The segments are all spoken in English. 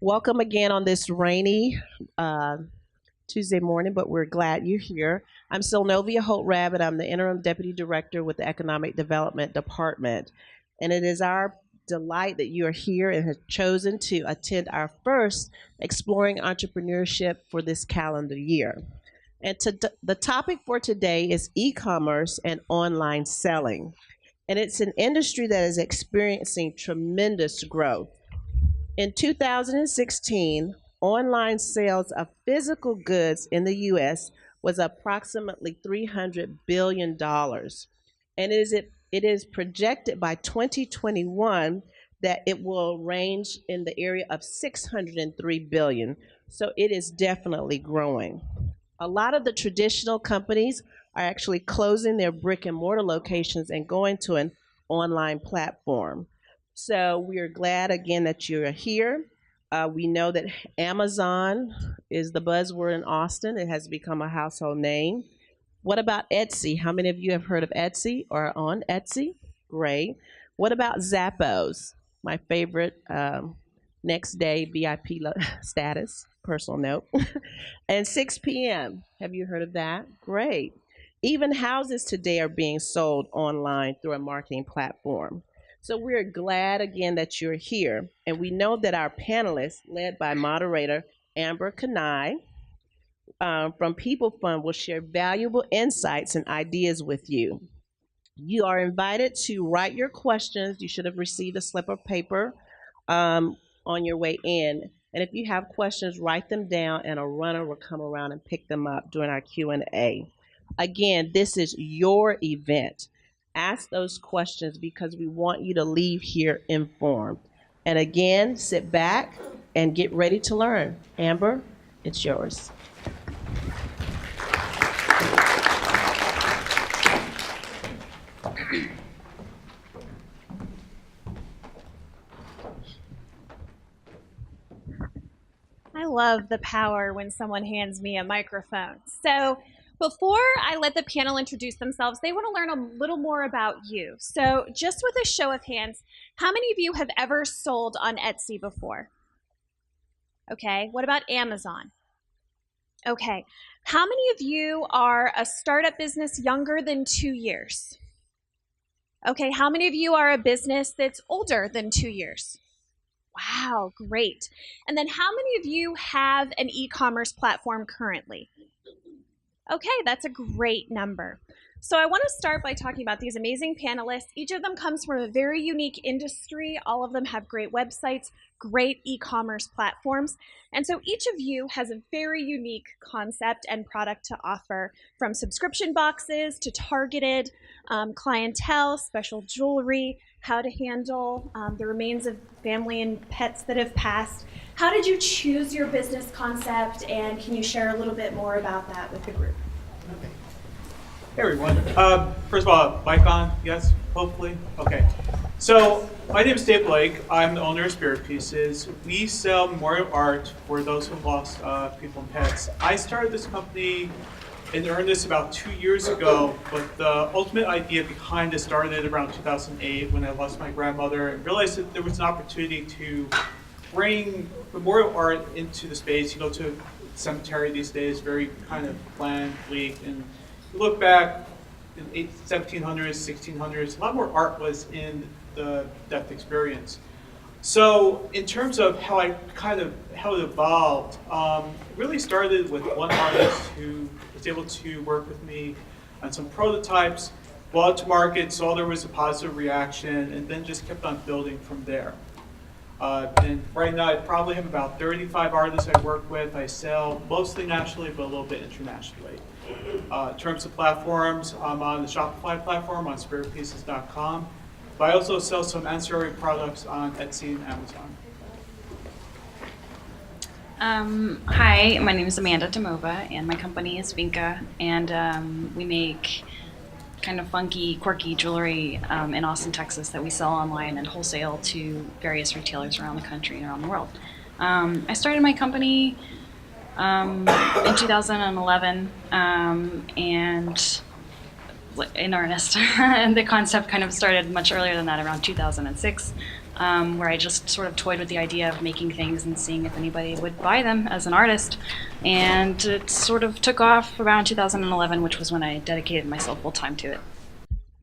Welcome again on this rainy uh, Tuesday morning, but we're glad you're here. I'm Sylnovia Holt Rabbit. I'm the Interim Deputy Director with the Economic Development Department. And it is our delight that you are here and have chosen to attend our first Exploring Entrepreneurship for this calendar year. The topic for today is e commerce and online selling. And it's an industry that is experiencing tremendous growth. In 2016, online sales of physical goods in the US was approximately $300 billion. And it is projected by 2021 that it will range in the area of 603 billion. So it is definitely growing. A lot of the traditional companies are actually closing their brick and mortar locations and going to an online platform. So we are glad again that you're here. We know that Amazon is the buzzword in Austin. It has become a household name. What about Etsy? How many of you have heard of Etsy or are on Etsy? Great. What about Zappos? My favorite next day VIP status, personal note. And 6 p.m. Have you heard of that? Great. Even houses today are being sold online through a marketing platform. So we're glad again that you're here. And we know that our panelists, led by moderator Amber Kanai from People Fund, will share valuable insights and ideas with you. You are invited to write your questions. You should have received a slip of paper on your way in. And if you have questions, write them down, and a runner will come around and pick them up during our Q&A. Again, this is your event. Ask those questions because we want you to leave here informed. And again, sit back and get ready to learn. Amber, it's yours. I love the power when someone hands me a microphone. So before I let the panel introduce themselves, they want to learn a little more about you. So just with a show of hands, how many of you have ever sold on Etsy before? Okay, what about Amazon? Okay, how many of you are a startup business younger than 2 years? Okay, how many of you are a business that's older than 2 years? Wow, great. And then how many of you have an e-commerce platform currently? Okay, that's a great number. So I want to start by talking about these amazing panelists. Each of them comes from a very unique industry. All of them have great websites, great e-commerce platforms. And so each of you has a very unique concept and product to offer, from subscription boxes to targeted clientele, special jewelry, how to handle the remains of family and pets that have passed. How did you choose your business concept, and can you share a little bit more about that with the group? Okay. Hey everyone. First of all, mic on? Yes? Hopefully? Okay. So, my name is Dave Blake. I'm the owner of Spirit Pieces. We sell memorial art for those who lost people and pets. I started this company in earnest about 2 years ago, but the ultimate idea behind it started around 2008 when I lost my grandmother and realized that there was an opportunity to bring memorial art into the space. You go to a cemetery these days, very kind of bland, bleak, and you look back in 1700s, 1600s, a lot more art was in the death experience. So in terms of how it evolved, it really started with one artist who was able to work with me on some prototypes, brought it to market, saw there was a positive reaction, and then just kept on building from there. And right now I probably have about 35 artists I work with. I sell mostly nationally, but a little bit internationally. In terms of platforms, I'm on the Shopify platform on spiritpieces.com. But I also sell some ancillary products on Etsy and Amazon. Hi, my name is Amanda Demova, and my company is Vinca, and we make kind of funky, quirky jewelry in Austin, Texas that we sell online and wholesale to various retailers around the country and around the world. I started my company in 2011, and in earnest. And the concept kind of started much earlier than that, around 2006. where I just sort of toyed with the idea of making things and seeing if anybody would buy them as an artist. And it sort of took off around 2011, which was when I dedicated myself full time to it.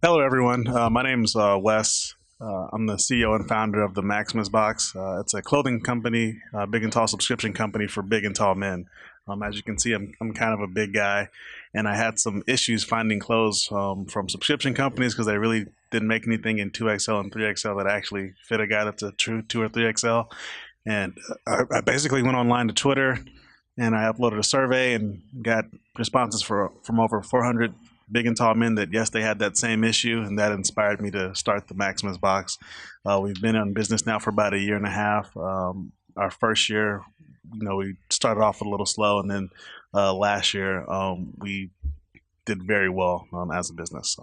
Hello, everyone. My name is Wes. I'm the CEO and founder of the Maximus Box. It's a clothing company, big and tall subscription company for big and tall men. As you can see, I'm kind of a big guy, and I had some issues finding clothes from subscription companies because they really didn't make anything in 2XL and 3XL that actually fit a guy that's a true 2 or 3XL. And I basically went online to Twitter, and I uploaded a survey and got responses from over 400 big and tall men that, yes, they had that same issue, and that inspired me to start the Maximus Box. We've been in business now for about a year and a half. Our first year, we started off a little slow, and then last year we did very well as a business.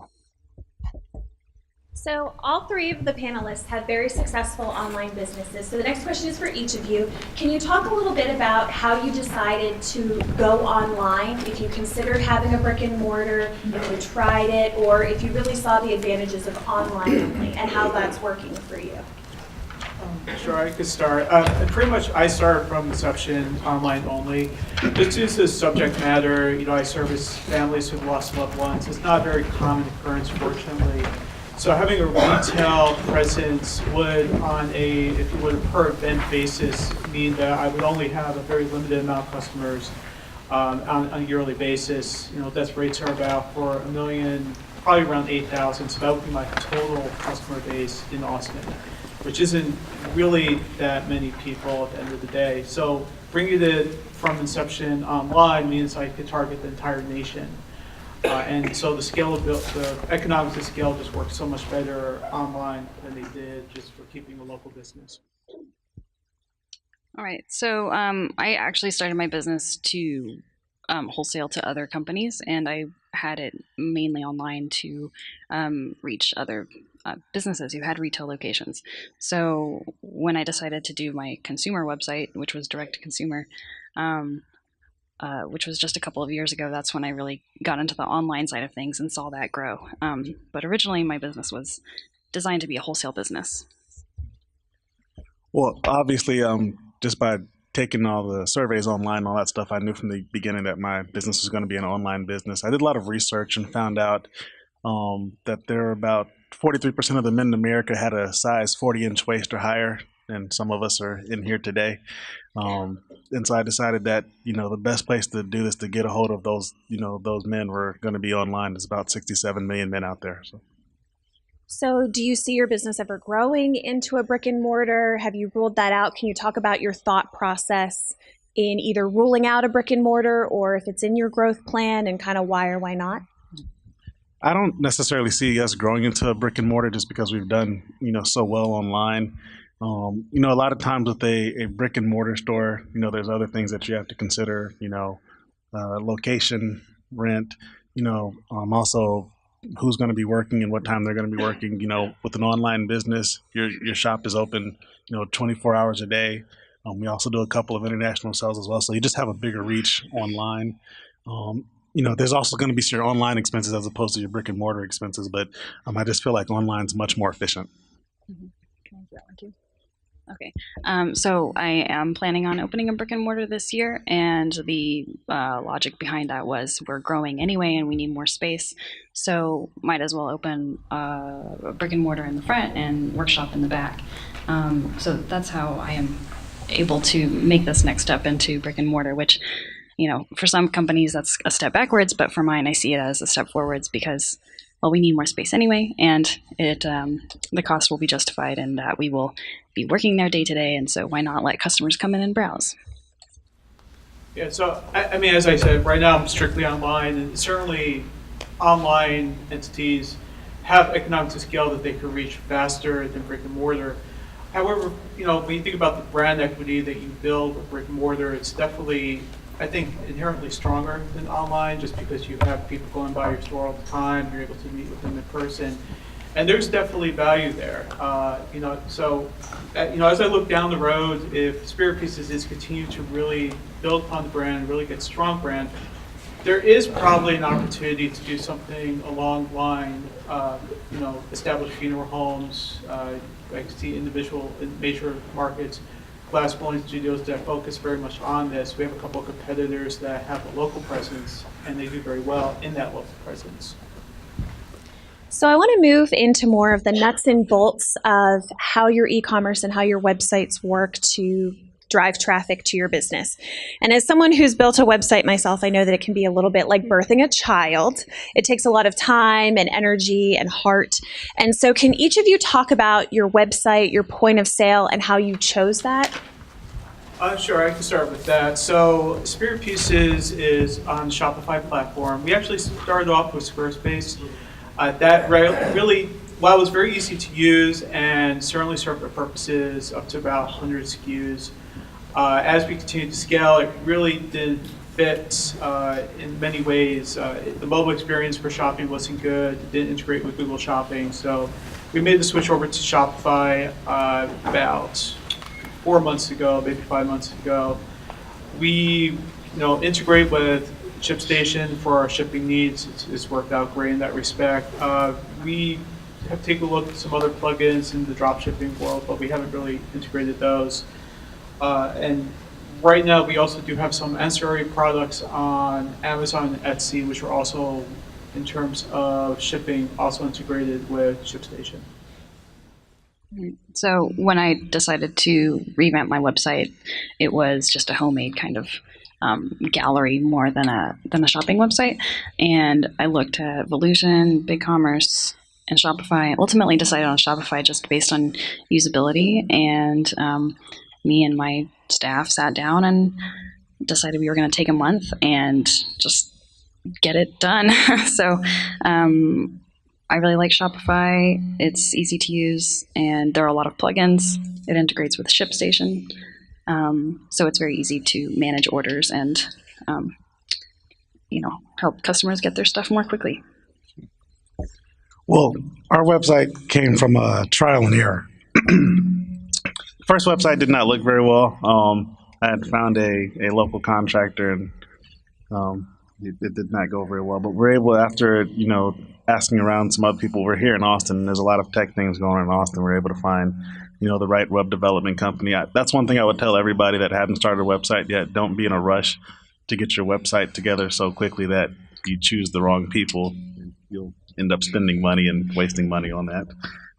So all three of the panelists have very successful online businesses. So the next question is for each of you. Can you talk a little bit about how you decided to go online, if you considered having a brick and mortar, if you tried it, or if you really saw the advantages of online only and how that's working for you? Sure, I could start. Pretty much I started from inception online only. Just due to the subject matter, I service families who've lost loved ones. It's not a very common occurrence, fortunately. So having a retail presence would, if you would, a per event basis, mean that I would only have a very limited amount of customers on a yearly basis. Death rates are about for $1 million, probably around 8,000. So that would be my total customer base in Austin, which isn't really that many people at the end of the day. So bringing it from inception online means I could target the entire nation. And so the economics of scale just works so much better online than they did just for keeping a local business. All right, so I actually started my business to wholesale to other companies, and I had it mainly online to reach other businesses who had retail locations. So when I decided to do my consumer website, which was direct to consumer, which was just a couple of years ago, that's when I really got into the online side of things and saw that grow. But originally my business was designed to be a wholesale business. Well, obviously, just by taking all the surveys online, all that stuff, I knew from the beginning that my business was going to be an online business. I did a lot of research and found out that there are about 43% of the men in America had a size 40-inch waist or higher, and some of us are in here today. And so I decided that, the best place to do this, to get a hold of those, those men were going to be online. There's about 67 million men out there. So do you see your business ever growing into a brick and mortar? Have you ruled that out? Can you talk about your thought process in either ruling out a brick and mortar, or if it's in your growth plan, and kind of why or why not? I don't necessarily see us growing into a brick and mortar just because we've done, so well online. A lot of times with a brick and mortar store, there's other things that you have to consider, location, rent, also who's going to be working and what time they're going to be working. With an online business, your shop is open, 24 hours a day. We also do a couple of international sales as well. So you just have a bigger reach online. There's also going to be your online expenses as opposed to your brick and mortar expenses. But I just feel like online's much more efficient. Mm-hmm. Can I do that one too? Okay, so I am planning on opening a brick and mortar this year, and the logic behind that was we're growing anyway and we need more space, so might as well open a brick and mortar in the front and workshop in the back. So that's how I am able to make this next step into brick and mortar, which, for some companies that's a step backwards, but for mine I see it as a step forwards because, well, we need more space anyway, and the cost will be justified, and that we will be working there day to day, and so why not let customers come in and browse? Yeah, so as I said, right now I'm strictly online, and certainly online entities have economics of scale that they can reach faster than brick and mortar. However, when you think about the brand equity that you build with brick and mortar, it's definitely, I think, inherently stronger than online, just because you have people going by your store all the time, you're able to meet with them in person, and there's definitely value there. As I look down the road, if Spirit Pieces is continue to really build upon the brand, really get strong brand, There is probably an opportunity to do something along the line, establish funeral homes. I can see individual in major markets, glass blowing studios that focus very much on this. We have a couple of competitors that have a local presence, and they do very well in that local presence. So I want to move into more of the nuts and bolts of how your e-commerce and how your websites work to drive traffic to your business. And as someone who's built a website myself, I know that it can be a little bit like birthing a child. It takes a lot of time and energy and heart. And so can each of you talk about your website, your point of sale, and how you chose that? Sure, I can start with that. So Spirit Pieces is on the Shopify platform. We actually started off with Squarespace. That really, while it was very easy to use and certainly served our purposes up to about 100 SKUs, as we continued to scale, it really didn't fit in many ways. The mobile experience for shopping wasn't good. It didn't integrate with Google Shopping. So we made the switch over to Shopify about 4 months ago, maybe 5 months ago. We integrate with ShipStation for our shipping needs. It's worked out great in that respect. We have taken a look at some other plugins in the drop shipping world, but we haven't really integrated those. And right now, we also do have some ancillary products on Amazon and Etsy, which are also, in terms of shipping, also integrated with ShipStation. So when I decided to revamp my website, it was just a homemade kind of gallery more than a shopping website. And I looked at Volusion, BigCommerce, and Shopify. Ultimately decided on Shopify just based on usability. And me and my staff sat down and decided we were going to take a month and just get it done. So I really like Shopify. It's easy to use, and there are a lot of plugins. It integrates with ShipStation, so it's very easy to manage orders and help customers get their stuff more quickly. Well, our website came from a trial and error. First website did not look very well. I had found a local contractor, and it did not go very well. But we're able, after asking around some other people, we're here in Austin. There's a lot of tech things going on in Austin. We're able to find the right web development company. That's one thing I would tell everybody that hadn't started a website yet. Don't be in a rush to get your website together so quickly that you choose the wrong people. You'll end up spending money and wasting money on that.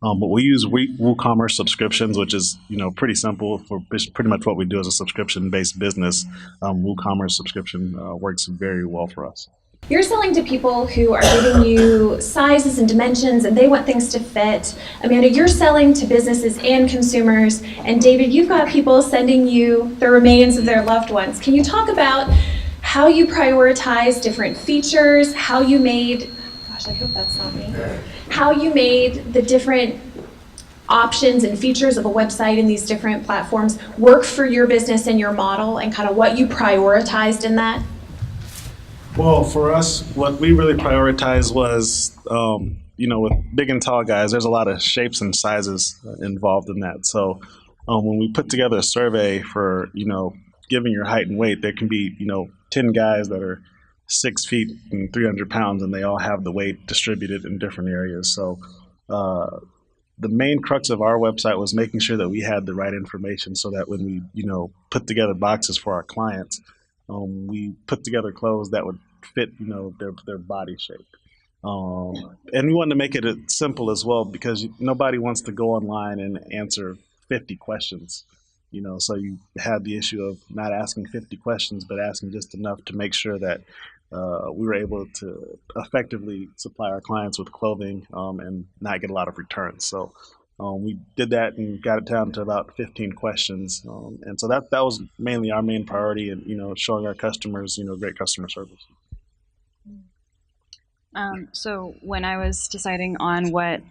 But we use WooCommerce subscriptions, which is pretty simple for pretty much what we do as a subscription-based business. WooCommerce subscription works very well for us. You're selling to people who are giving you sizes and dimensions, and they want things to fit. Amanda, you're selling to businesses and consumers. And David, you've got people sending you the remains of their loved ones. Can you talk about how you prioritize different features, how you made, gosh, I hope that's not me, how you made the different options and features of a website in these different platforms work for your business and your model, and kind of what you prioritized in that? Well, for us, what we really prioritized was, with big and tall guys, there's a lot of shapes and sizes involved in that. So when we put together a survey for, giving your height and weight, there can be, 10 guys that are 6 feet and 300 pounds, and they all have the weight distributed in different areas. So the main crux of our website was making sure that we had the right information so that when we, put together boxes for our clients, we put together clothes that would fit, their body shape. And we wanted to make it simple as well, because nobody wants to go online and answer 50 questions. So you had the issue of not asking 50 questions, but asking just enough to make sure that we were able to effectively supply our clients with clothing and not get a lot of returns. So we did that and got it down to about 15 questions. And so that was mainly our main priority, and showing our customers great customer service. So when I was deciding on what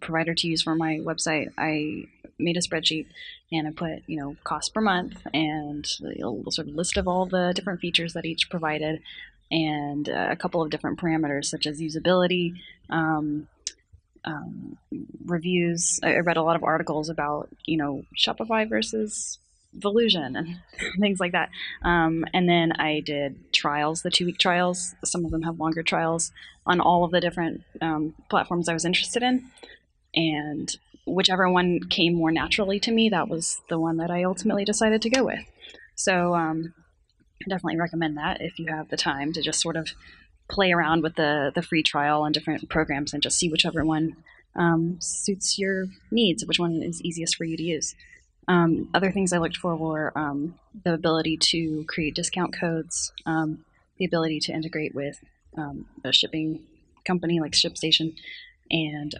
provider to use for my website, I made a spreadsheet and I put, cost per month and a sort of list of all the different features that each provided, and a couple of different parameters such as usability, reviews. I read a lot of articles about, Shopify versus Volusion and things like that. And then I did trials, the 2-week trials. Some of them have longer trials on all of the different platforms I was interested in. And whichever one came more naturally to me, that was the one that I ultimately decided to go with. So I definitely recommend that if you have the time to just sort of play around with the free trial and different programs and just see whichever one suits your needs, which one is easiest for you to use. Other things I looked for were the ability to create discount codes, the ability to integrate with a shipping company like ShipStation, and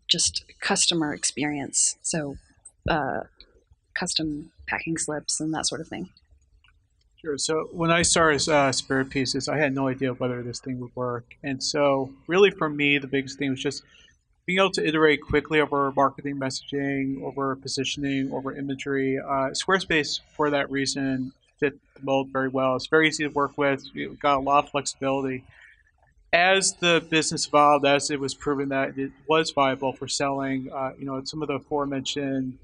just customer experience. So custom packing slips and that sort of thing. Sure. So when I started Spirit Pieces, I had no idea whether this thing would work. And so really for me, the biggest thing was just being able to iterate quickly over marketing messaging, over positioning, over imagery. Squarespace, for that reason, fit the mold very well. It's very easy to work with. You've got a lot of flexibility. As the business evolved, as it was proven that it was viable for selling, some of the aforementioned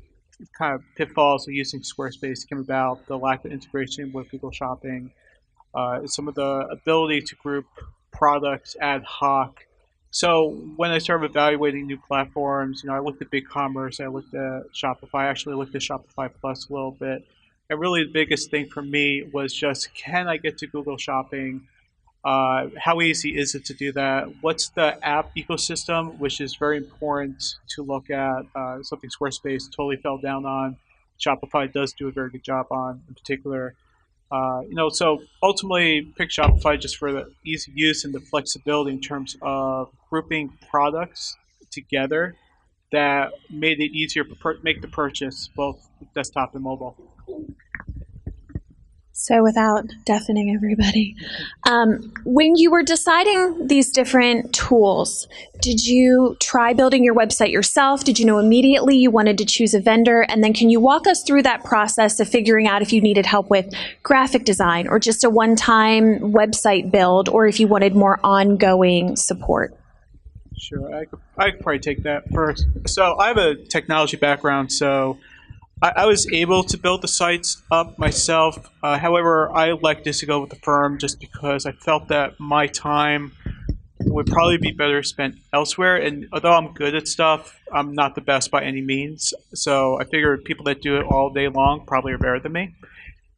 kind of pitfalls of using Squarespace came about, the lack of integration with Google Shopping, some of the ability to group products ad hoc. So when I started evaluating new platforms, I looked at BigCommerce, I looked at Shopify, I actually looked at Shopify Plus a little bit. And really the biggest thing for me was just, can I get to Google Shopping? How easy is it to do that? What's the app ecosystem, which is very important to look at, something Squarespace totally fell down on. Shopify does do a very good job on, in particular. So ultimately pick Shopify just for the ease of use and the flexibility in terms of grouping products together that made it easier to make the purchase, both desktop and mobile. So without deafening everybody, when you were deciding these different tools, did you try building your website yourself? Did you know immediately you wanted to choose a vendor? And then can you walk us through that process of figuring out if you needed help with graphic design or just a one-time website build, or if you wanted more ongoing support? Sure, I could probably take that first. So I have a technology background, so I was able to build the sites up myself. However, I elected to go with the firm just because I felt that my time would probably be better spent elsewhere. And although I'm good at stuff, I'm not the best by any means. So I figured people that do it all day long probably are better than me.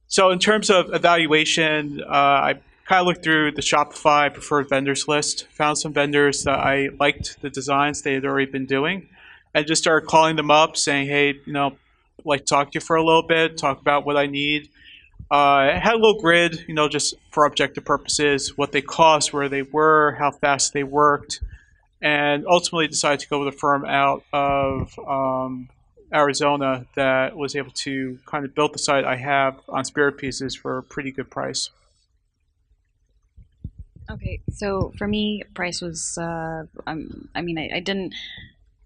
So in terms of evaluation, I kind of looked through the Shopify preferred vendors list, found some vendors that I liked the designs they had already been doing, and just started calling them up saying, hey, like talk to you for a little bit, talk about what I need. I had a little grid, just for objective purposes, what they cost, where they were, how fast they worked, and ultimately decided to go with a firm out of Arizona that was able to kind of build the site I have on Spirit Pieces for a pretty good price. Okay, so for me, price was, I didn't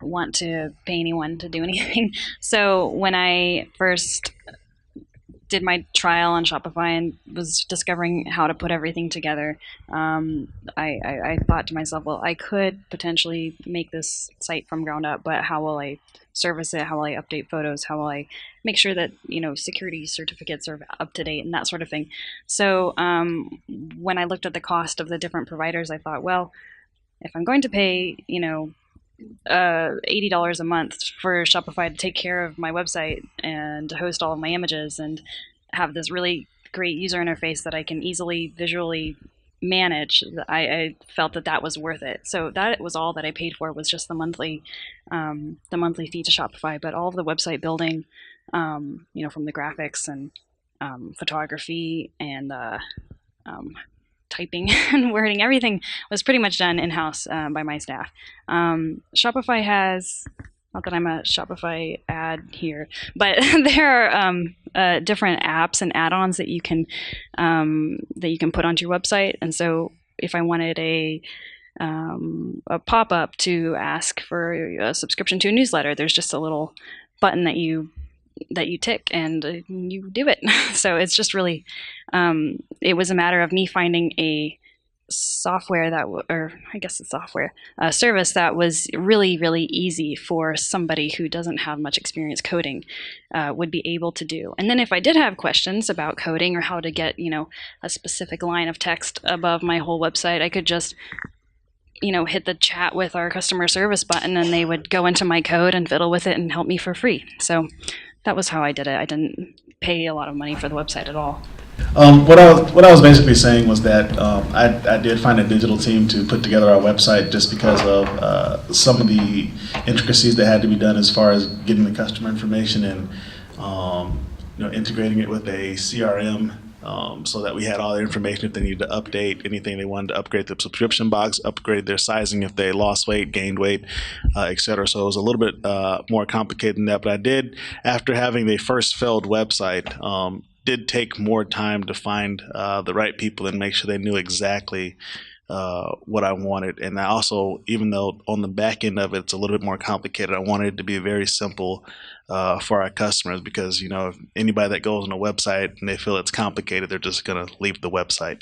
want to pay anyone to do anything. So when I first did my trial on Shopify and was discovering how to put everything together, I thought to myself, well, I could potentially make this site from ground up, but how will I service it? How will I update photos? How will I make sure that security certificates are up to date and that sort of thing? So when I looked at the cost of the different providers, I thought, well, if I'm going to pay $80 a month for Shopify to take care of my website and to host all of my images and have this really great user interface that I can easily visually manage, I felt that was worth it. So that was all that I paid for, was just the monthly fee to Shopify. But all of the website building, from the graphics and photography and typing and wording, everything was pretty much done in-house by my staff. Shopify has, not that I'm a Shopify ad here, but there are different apps and add-ons that you can put onto your website. And so if I wanted a pop-up to ask for a subscription to a newsletter, there's just a little button that you tick and you do it. So it's just really, it was a matter of me finding a software or I guess it's software service that was really, really easy for somebody who doesn't have much experience coding would be able to do. And then if I did have questions about coding or how to get, a specific line of text above my whole website, I could just hit the chat with our customer service button and they would go into my code and fiddle with it and help me for free. So that was how I did it. I didn't pay a lot of money for the website at all. What I was basically saying was that I did find a digital team to put together our website just because of some of the intricacies that had to be done as far as getting the customer information and integrating it with a CRM so that we had all the information if they needed to update anything they wanted to upgrade the subscription box, upgrade their sizing if they lost weight, gained weight, etc. So it was a little bit more complicated than that. But I did, after having the first failed website, did take more time to find the right people and make sure they knew exactly what I wanted. And I also, even though on the back end of it, it's a little bit more complicated, I wanted it to be very simple for our customers because, if anybody that goes on a website and they feel it's complicated, they're just going to leave the website.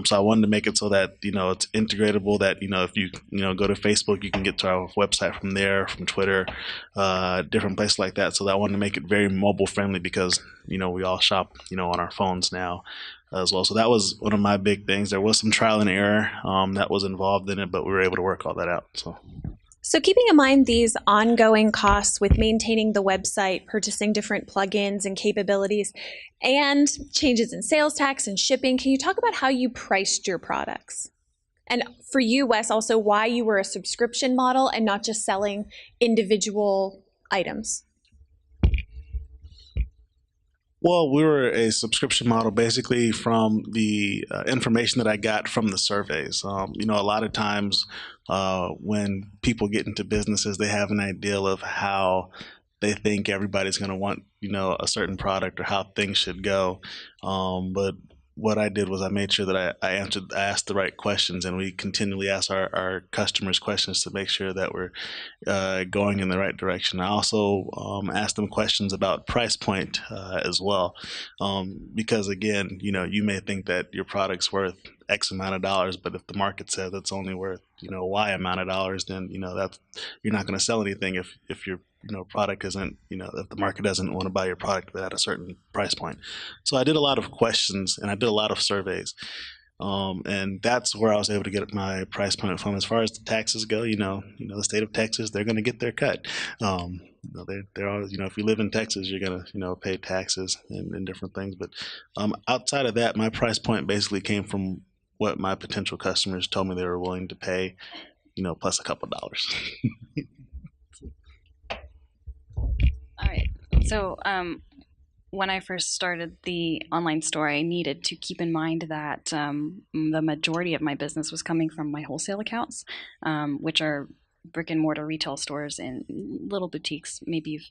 So I wanted to make it so that, it's integratable, that, if you, go to Facebook, you can get to our website from there, from Twitter, different places like that. So I wanted to make it very mobile friendly because, we all shop, on our phones now as well. So that was one of my big things. There was some trial and error that was involved in it, but we were able to work all that out. So keeping in mind these ongoing costs with maintaining the website, purchasing different plugins and capabilities, and changes in sales tax and shipping, can you talk about how you priced your products? And for you, Wes, also why you were a subscription model and not just selling individual items? Well, we were a subscription model basically from the information that I got from the surveys. A lot of times when people get into businesses, they have an idea of how they think everybody's going to want, a certain product or how things should go. But what I did was I made sure that I asked the right questions, and we continually ask our customers questions to make sure that we're going in the right direction. I also asked them questions about price point as well, because again, you may think that your product's worth X amount of dollars, but if the market says it's only worth Y amount of dollars, then that's, you're not going to sell anything if your product isn't, if the market doesn't want to buy your product at a certain price point. So I did a lot of questions and I did a lot of surveys, and that's where I was able to get my price point from. As far as the taxes go, the state of Texas, they're going to get their cut. They're always, if you live in Texas, you're going to pay taxes and different things. But outside of that, my price point basically came from what my potential customers told me they were willing to pay, plus a couple dollars. All right. So when I first started the online store, I needed to keep in mind that the majority of my business was coming from my wholesale accounts, which are brick and mortar retail stores and little boutiques. Maybe you've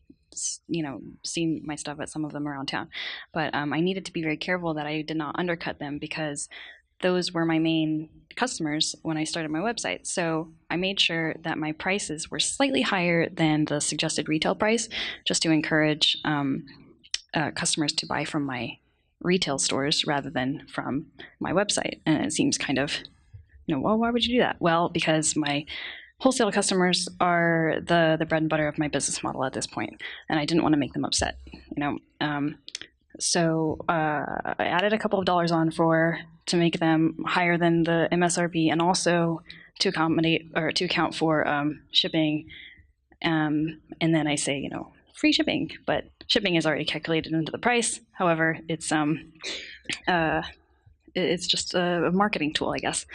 seen my stuff at some of them around town. But I needed to be very careful that I did not undercut them because those were my main customers when I started my website. So I made sure that my prices were slightly higher than the suggested retail price, just to encourage customers to buy from my retail stores rather than from my website. And it seems kind of, well, why would you do that? Well, because my wholesale customers are the bread and butter of my business model at this point, and I didn't want to make them upset. So I added a couple of dollars on to make them higher than the MSRP, and also to accommodate or to account for shipping. And then I say, free shipping, but shipping is already calculated into the price. However, it's just a marketing tool, I guess.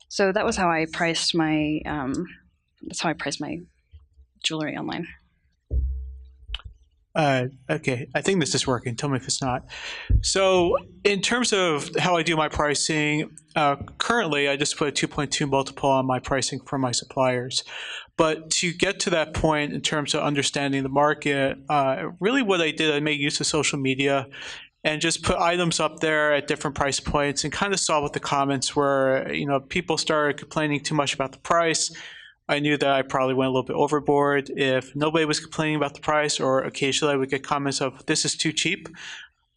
So that was how I priced my jewelry online. Okay, I think this is working. Tell me if it's not. So in terms of how I do my pricing, currently I just put a 2.2 multiple on my pricing for my suppliers. But to get to that point in terms of understanding the market, really what I did, I made use of social media and just put items up there at different price points and kind of saw what the comments were. People started complaining too much about the price. I knew that I probably went a little bit overboard. If nobody was complaining about the price, or occasionally I would get comments of, this is too cheap,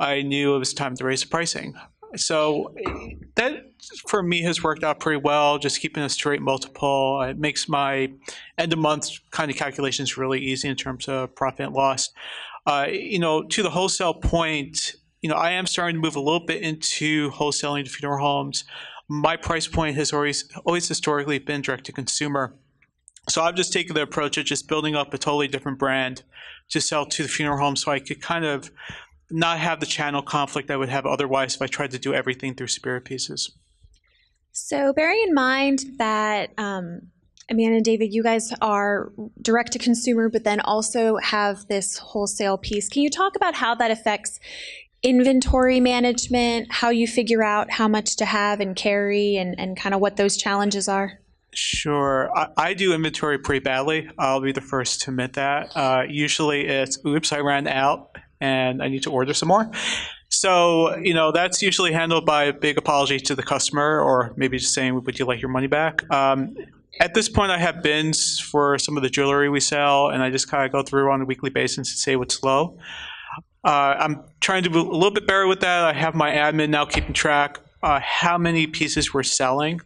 I knew it was time to raise the pricing. So that for me has worked out pretty well, just keeping a straight multiple. It makes my end of month kind of calculations really easy in terms of profit and loss. To the wholesale point, I am starting to move a little bit into wholesaling to funeral homes. My price point has always historically been direct to consumer. So I've just taken the approach of just building up a totally different brand to sell to the funeral home so I could kind of not have the channel conflict I would have otherwise if I tried to do everything through Spirit Pieces. So bearing in mind that Amanda and David, you guys are direct to consumer, but then also have this wholesale piece. Can you talk about how that affects inventory management, how you figure out how much to have and carry, and kind of what those challenges are? Sure. I do inventory pretty badly. I'll be the first to admit that. Usually it's, oops, I ran out and I need to order some more. So, that's usually handled by a big apology to the customer or maybe just saying, would you like your money back? At this point, I have bins for some of the jewelry we sell, and I just kind of go through on a weekly basis and say what's low. I'm trying to do a little bit better with that. I have my admin now keeping track how many pieces we're selling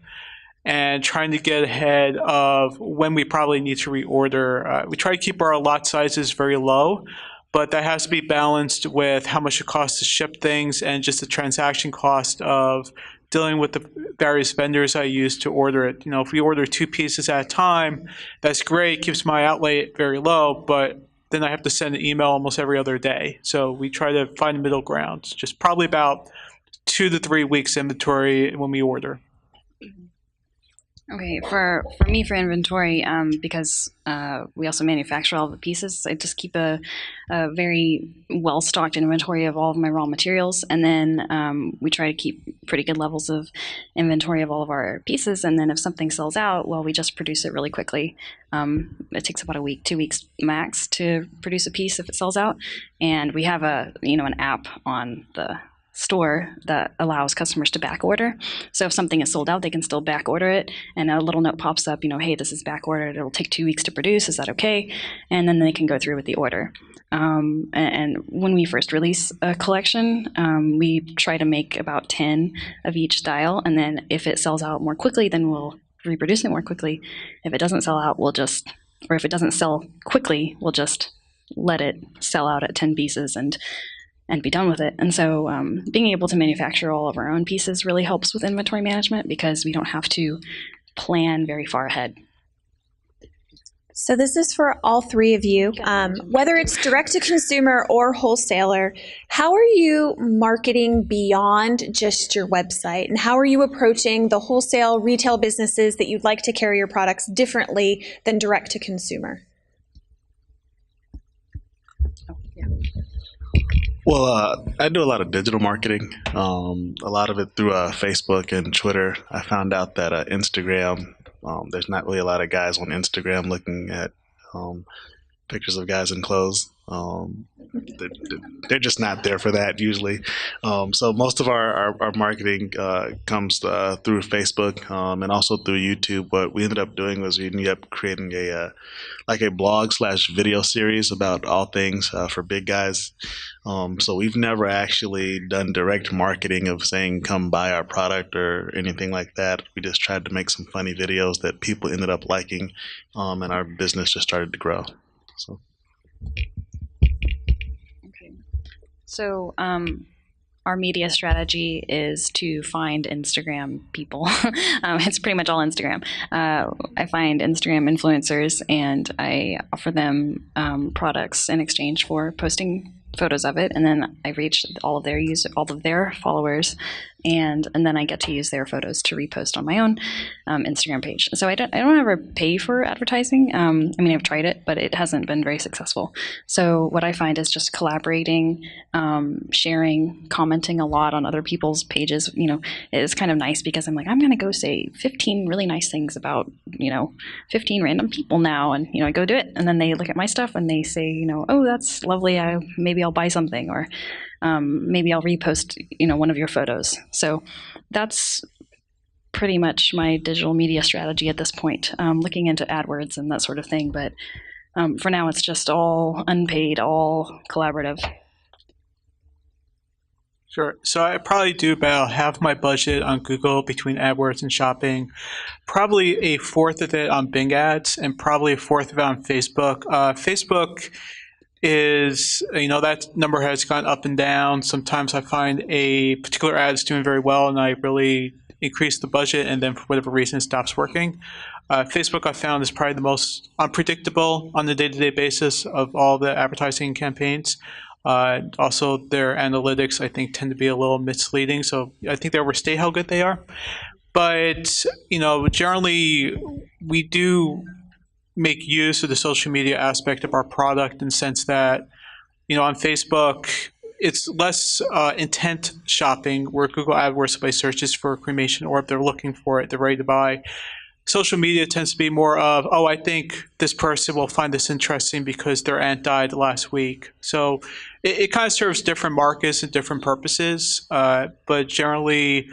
and trying to get ahead of when we probably need to reorder. We try to keep our lot sizes very low, but that has to be balanced with how much it costs to ship things and just the transaction cost of dealing with the various vendors I use to order it. If we order 2 pieces at a time, that's great, keeps my outlay very low, but then I have to send an email almost every other day. So we try to find a middle ground, just probably about 2 to 3 weeks inventory when we order. Okay, for me, for inventory, because we also manufacture all the pieces, I just keep a very well-stocked inventory of all of my raw materials, and then we try to keep pretty good levels of inventory of all of our pieces, and then if something sells out, well, we just produce it really quickly. It takes about a week, 2 weeks max to produce a piece if it sells out, and we have an app on the store that allows customers to back order. So if something is sold out, they can still back order it, and a little note pops up, hey, this is back ordered. It'll take 2 weeks to produce. Is that okay? And then they can go through with the order. And when we first release a collection, we try to make about 10 of each style, and then if it sells out more quickly, then we'll reproduce it more quickly. If it doesn't sell out, or if it doesn't sell quickly, we'll just let it sell out at 10 pieces and be done with it. And so being able to manufacture all of our own pieces really helps with inventory management because we don't have to plan very far ahead. So this is for all three of you. Whether it's direct to consumer or wholesaler, how are you marketing beyond just your website? And how are you approaching the wholesale retail businesses that you'd like to carry your products differently than direct to consumer? Well, I do a lot of digital marketing, a lot of it through Facebook and Twitter. I found out that Instagram, there's not really a lot of guys on Instagram looking at pictures of guys in clothes. They're just not there for that usually. So most of our marketing comes through Facebook and also through YouTube. What we ended up doing was we ended up creating a blog / video series about all things for big guys. So we've never actually done direct marketing of saying come buy our product or anything like that. We just tried to make some funny videos that people ended up liking, and our business just started to grow. So. So our media strategy is to find Instagram people. It's pretty much all Instagram. I find Instagram influencers and I offer them products in exchange for posting photos of it, and then I reach all of their followers, and then I get to use their photos to repost on my own Instagram page. So I don't ever pay for advertising. I've tried it, but it hasn't been very successful. So what I find is just collaborating, sharing, commenting a lot on other people's pages. It's kind of nice because I'm like, I'm going to go say 15 really nice things about 15 random people now, and I go do it, and then they look at my stuff and they say, oh, that's lovely. Maybe I'll buy something, or maybe I'll repost, one of your photos. So that's pretty much my digital media strategy at this point, looking into AdWords and that sort of thing. But for now, it's just all unpaid, all collaborative. Sure. So I probably do about half my budget on Google between AdWords and shopping, probably a fourth of it on Bing ads, and probably a fourth of it on Facebook. Facebook is, that number has gone up and down. Sometimes I find a particular ad is doing very well and I really increase the budget, and then for whatever reason it stops working. Facebook I found is probably the most unpredictable on a day-to-day basis of all the advertising campaigns. Also, their analytics I think tend to be a little misleading, so I think they overstate how good they are. But generally we do make use of the social media aspect of our product in the sense that, on Facebook, it's less intent shopping where Google AdWords somebody searches for cremation, or if they're looking for it, they're ready to buy. Social media tends to be more of, oh, I think this person will find this interesting because their aunt died last week. So it kind of serves different markets and different purposes, but generally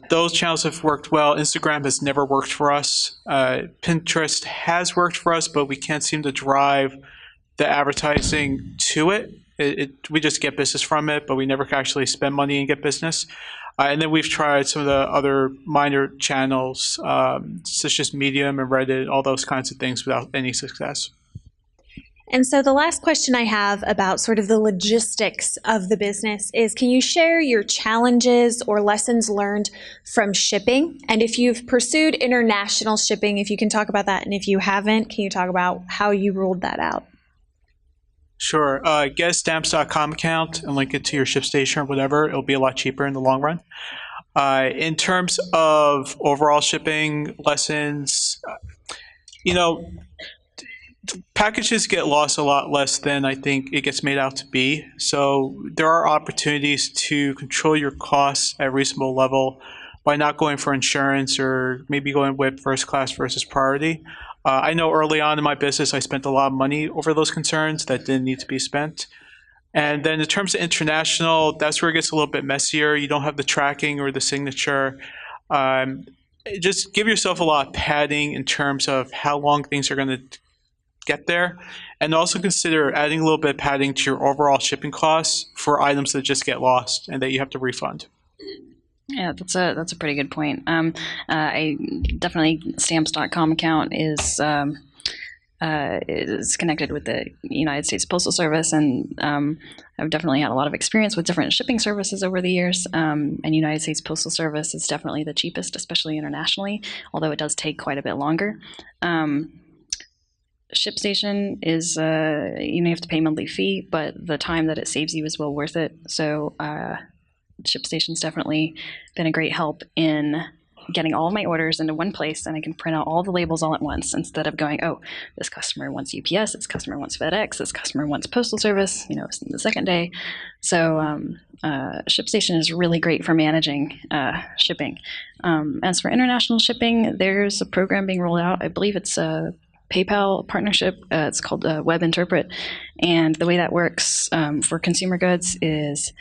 those channels have worked well. Instagram has never worked for us. Pinterest has worked for us, but we can't seem to drive the advertising to it. We just get business from it, but we never can actually spend money and get business. And then we've tried some of the other minor channels, such as Medium and Reddit, all those kinds of things without any success. And so the last question I have about sort of the logistics of the business is, can you share your challenges or lessons learned from shipping? And if you've pursued international shipping, if you can talk about that. And if you haven't, can you talk about how you ruled that out? Sure. Get a stamps.com account and link it to your ShipStation or whatever. It'll be a lot cheaper in the long run. In terms of overall shipping lessons, packages get lost a lot less than I think it gets made out to be. So there are opportunities to control your costs at a reasonable level by not going for insurance or maybe going with first class versus priority. I know early on in my business, I spent a lot of money over those concerns that didn't need to be spent. And then in terms of international, that's where it gets a little bit messier. You don't have the tracking or the signature. Just give yourself a lot of padding in terms of how long things are going to get there. And also consider adding a little bit of padding to your overall shipping costs for items that just get lost and that you have to refund. Yeah, that's a pretty good point. I definitely stamps.com account is connected with the United States Postal Service, and I've definitely had a lot of experience with different shipping services over the years. And United States Postal Service is definitely the cheapest, especially internationally, although it does take quite a bit longer. ShipStation is you have to pay a monthly fee, but the time that it saves you is well worth it. So ShipStation's definitely been a great help in getting all of my orders into one place, and I can print out all the labels all at once instead of going, oh, this customer wants UPS, this customer wants FedEx, this customer wants Postal Service, the second day. So ShipStation is really great for managing shipping. As for international shipping, there's a program being rolled out. I believe it's a PayPal partnership. It's called Web Interpret, and the way that works for consumer goods is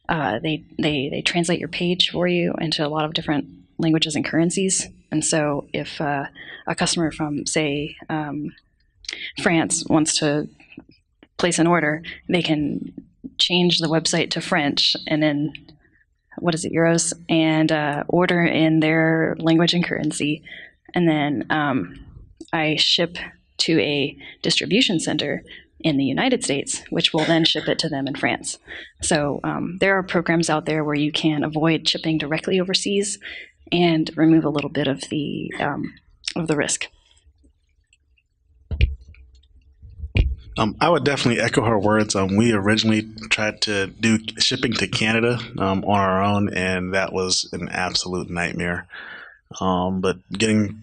they translate your page for you into a lot of different languages and currencies. And so if a customer from, say, France wants to place an order, they can change the website to French and then, euros, and order in their language and currency. And then I ship to a distribution center in the United States, which will then ship it to them in France. So there are programs out there where you can avoid shipping directly overseas and remove a little bit of the risk. I would definitely echo her words. We originally tried to do shipping to Canada on our own, and that was an absolute nightmare. But getting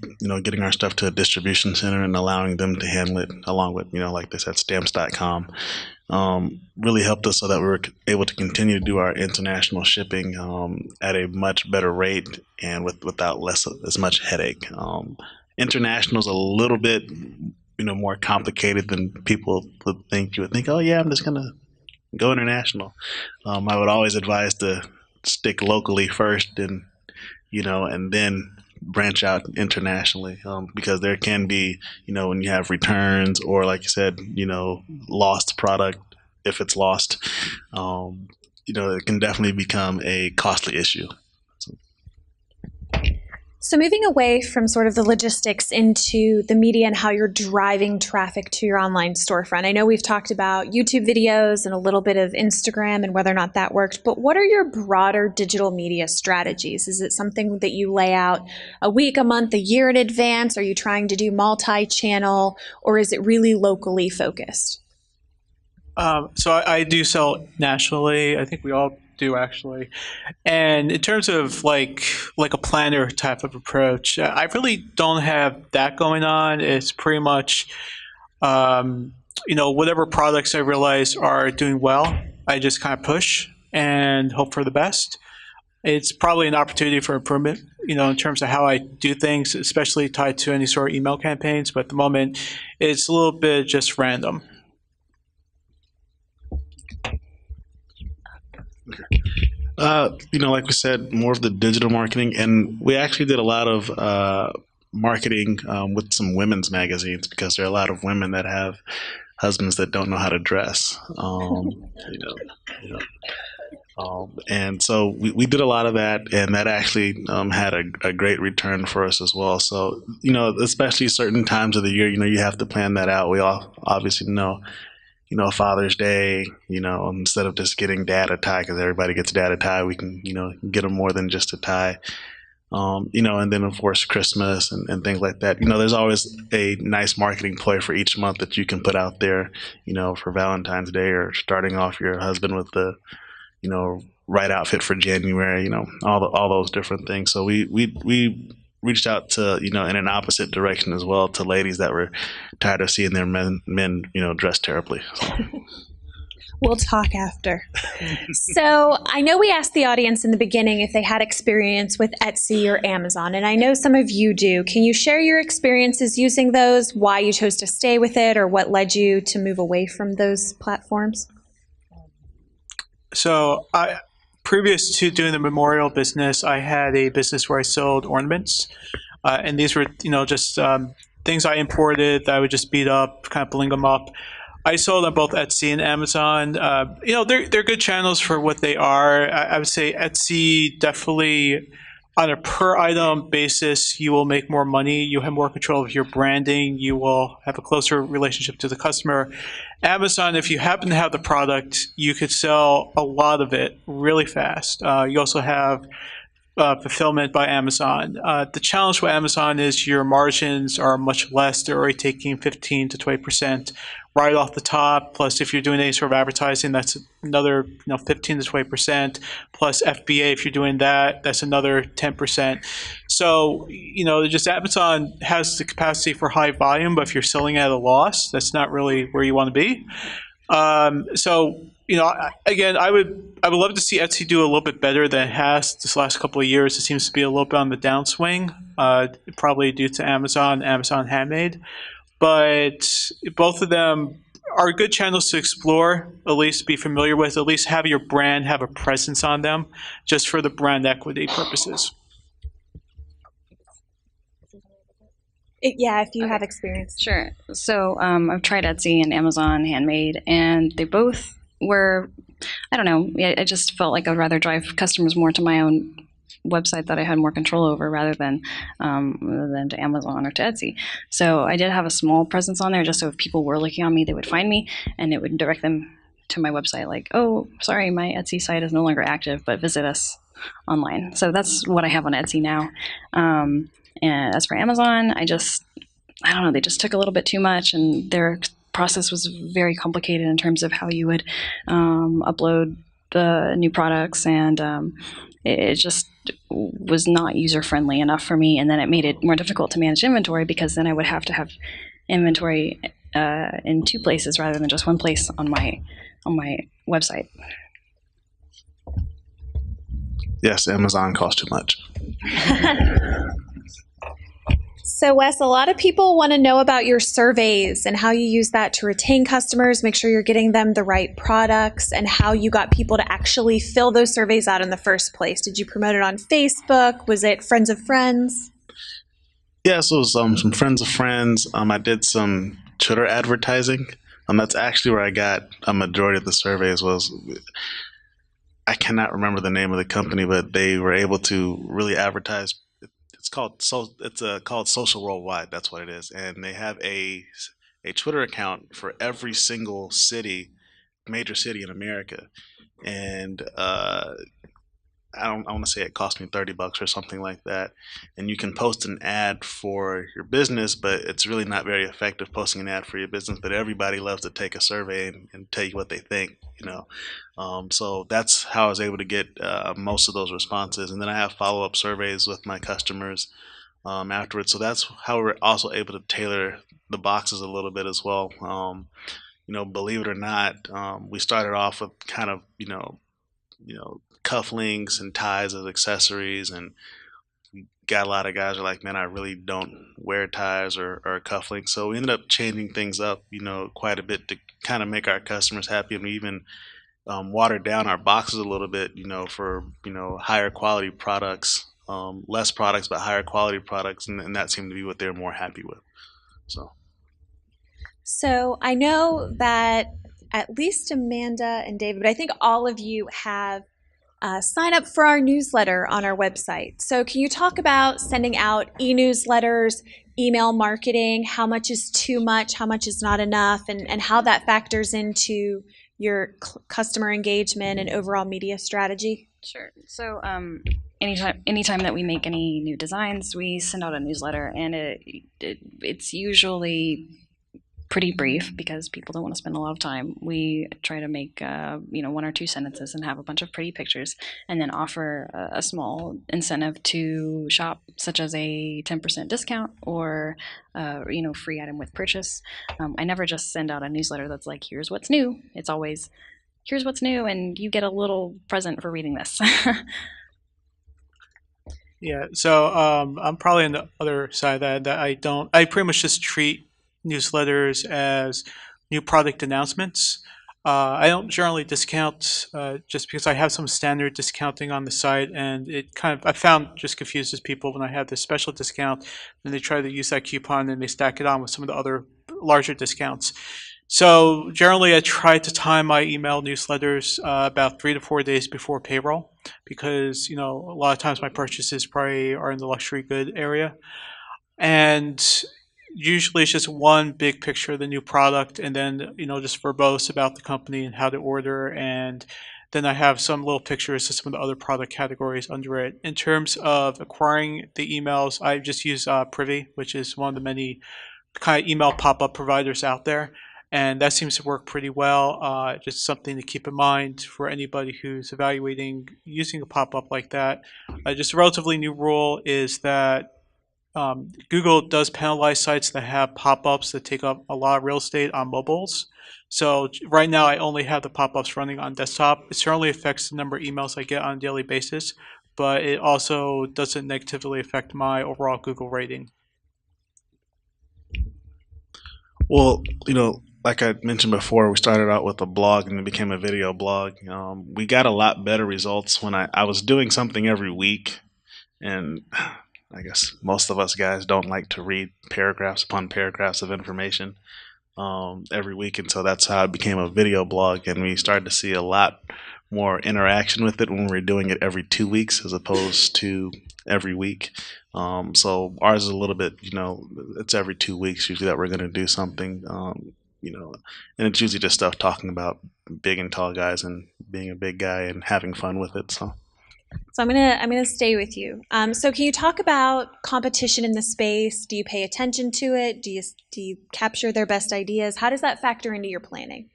our stuff to a distribution center and allowing them to handle it along with, like they said, stamps.com, really helped us so that we were able to continue to do our international shipping at a much better rate and without as much headache. International is a little bit, more complicated than people would think. You would think, oh yeah, I'm just gonna go international. I would always advise to stick locally first, and and then branch out internationally, because there can be, when you have returns or, like you said, lost product, if it's lost, it can definitely become a costly issue. So moving away from sort of the logistics into the media and how you're driving traffic to your online storefront. I know we've talked about YouTube videos and a little bit of Instagram and whether or not that worked, but what are your broader digital media strategies? Is it something that you lay out a week, a month, a year in advance? Are you trying to do multi-channel, or is it really locally focused? So I do sell nationally. I think we all do, actually. And in terms of like a planner type of approach, I really don't have that going on. It's pretty much, whatever products I realize are doing well, I just kind of push and hope for the best. It's probably an opportunity for improvement, in terms of how I do things, especially tied to any sort of email campaigns. But at the moment, it's a little bit just random. Like we said, more of the digital marketing, and we actually did a lot of marketing with some women's magazines, because there are a lot of women that have husbands that don't know how to dress. And so we did a lot of that, and that actually had a great return for us as well. So, especially certain times of the year, you have to plan that out. We all obviously know, Father's Day, instead of just getting dad a tie, because everybody gets dad a tie, we can, get them more than just a tie. And then of course Christmas and things like that. There's always a nice marketing ploy for each month that you can put out there, for Valentine's Day, or starting off your husband with the, right outfit for January, all those different things. So we reached out to, in an opposite direction as well, to ladies that were tired of seeing their men dressed terribly. So. We'll talk after. So I know we asked the audience in the beginning if they had experience with Etsy or Amazon, and I know some of you do. Can you share your experiences using those, why you chose to stay with it, or what led you to move away from those platforms? So previous to doing the memorial business, I had a business where I sold ornaments, and these were, just things I imported that I would just beat up, kind of bling them up. I sold on both Etsy and Amazon. They're good channels for what they are. I would say Etsy definitely, on a per item basis, you will make more money. You have more control of your branding. You will have a closer relationship to the customer. Amazon, if you happen to have the product, you could sell a lot of it really fast. You also have fulfillment by Amazon. The challenge with Amazon is your margins are much less. They're already taking 15 to 20% right off the top. Plus, if you're doing any sort of advertising, that's another 15 to 20%. Plus FBA, if you're doing that, that's another 10%. So, just Amazon has the capacity for high volume, but if you're selling at a loss, that's not really where you want to be. Again, I would love to see Etsy do a little bit better than it has this last couple of years. It seems to be a little bit on the downswing, probably due to Amazon Handmade. But both of them are good channels to explore, at least be familiar with, at least have your brand have a presence on them, just for the brand equity purposes. Yeah, if you have experience. Sure. So I've tried Etsy and Amazon Handmade, and they both were, I don't know, I just felt like I'd rather drive customers more to my own website that I had more control over, rather than to Amazon or to Etsy. So I did have a small presence on there, just so if people were looking on me, they would find me, and it would direct them to my website, like, oh, sorry, my Etsy site is no longer active, but visit us online. So that's what I have on Etsy now. And as for Amazon, I don't know, they just took a little bit too much, and their process was very complicated in terms of how you would upload the new products, and it just was not user-friendly enough for me, and then it made it more difficult to manage inventory, because then I would have to have inventory in two places rather than just one place on my website. Yes, Amazon costs too much. So Wes, a lot of people want to know about your surveys and how you use that to retain customers, make sure you're getting them the right products, and how you got people to actually fill those surveys out in the first place. Did you promote it on Facebook? Was it friends of friends? Yeah, so it was some friends of friends. I did some Twitter advertising. That's actually where I got a majority of the surveys. Was I cannot remember the name of the company, but they were able to really advertise. It's called Social Worldwide. That's what it is, and they have a Twitter account for every single major city in America, and I want to say it cost me $30 or something like that. And you can post an ad for your business, but it's really not very effective posting an ad for your business. But everybody loves to take a survey and tell you what they think, you know. So that's how I was able to get most of those responses. And then I have follow up surveys with my customers afterwards. So that's how we're also able to tailor the boxes a little bit as well. Believe it or not, we started off with kind of, cufflinks and ties as accessories, and got a lot of guys are like, man, I really don't wear ties or cufflinks. So we ended up changing things up, quite a bit to kind of make our customers happy, and we even watered down our boxes a little bit, for higher quality products, less products but higher quality products, and that seemed to be what they're more happy with. So I know that at least Amanda and David, but I think all of you have sign up for our newsletter on our website. So can you talk about sending out e-newsletters, email marketing, how much is too much, how much is not enough, and how that factors into your customer engagement and overall media strategy? Sure. So anytime that we make any new designs, we send out a newsletter, and it's usually pretty brief because people don't want to spend a lot of time. We try to make 1 or 2 sentences and have a bunch of pretty pictures, and then offer a small incentive to shop, such as a 10% discount or free item with purchase. I never just send out a newsletter that's like, here's what's new. It's always, here's what's new, and you get a little present for reading this. Yeah, so I'm probably on the other side of that I pretty much just treat newsletters as new product announcements. I don't generally discount just because I have some standard discounting on the site, and it I found just confuses people when I have this special discount and they try to use that coupon and they stack it on with some of the other larger discounts. So generally I try to time my email newsletters about 3 to 4 days before payroll, because a lot of times my purchases probably are in the luxury good area, and usually it's just one big picture of the new product, and then just verbose about the company and how to order, and then I have some little pictures of some of the other product categories under it. In terms of acquiring the emails, I just use Privy, which is one of the many kind of email pop-up providers out there, and that seems to work pretty well. Just something to keep in mind for anybody who's evaluating using a pop-up like that. Just a relatively new rule is that Google does penalize sites that have pop-ups that take up a lot of real estate on mobiles. So right now I only have the pop-ups running on desktop. It certainly affects the number of emails I get on a daily basis, but it also doesn't negatively affect my overall Google rating. Well, like I mentioned before, we started out with a blog and it became a video blog. We got a lot better results when I was doing something every week, and I guess most of us guys don't like to read paragraphs upon paragraphs of information every week, and so that's how it became a video blog, and we started to see a lot more interaction with it when we were doing it every 2 weeks as opposed to every week. So ours is a little bit, it's every 2 weeks usually that we're going to do something, and it's usually just stuff talking about big and tall guys and being a big guy and having fun with it. So I'm gonna stay with you. So can you talk about competition in the space? Do you pay attention to it? Do you capture their best ideas? How does that factor into your planning?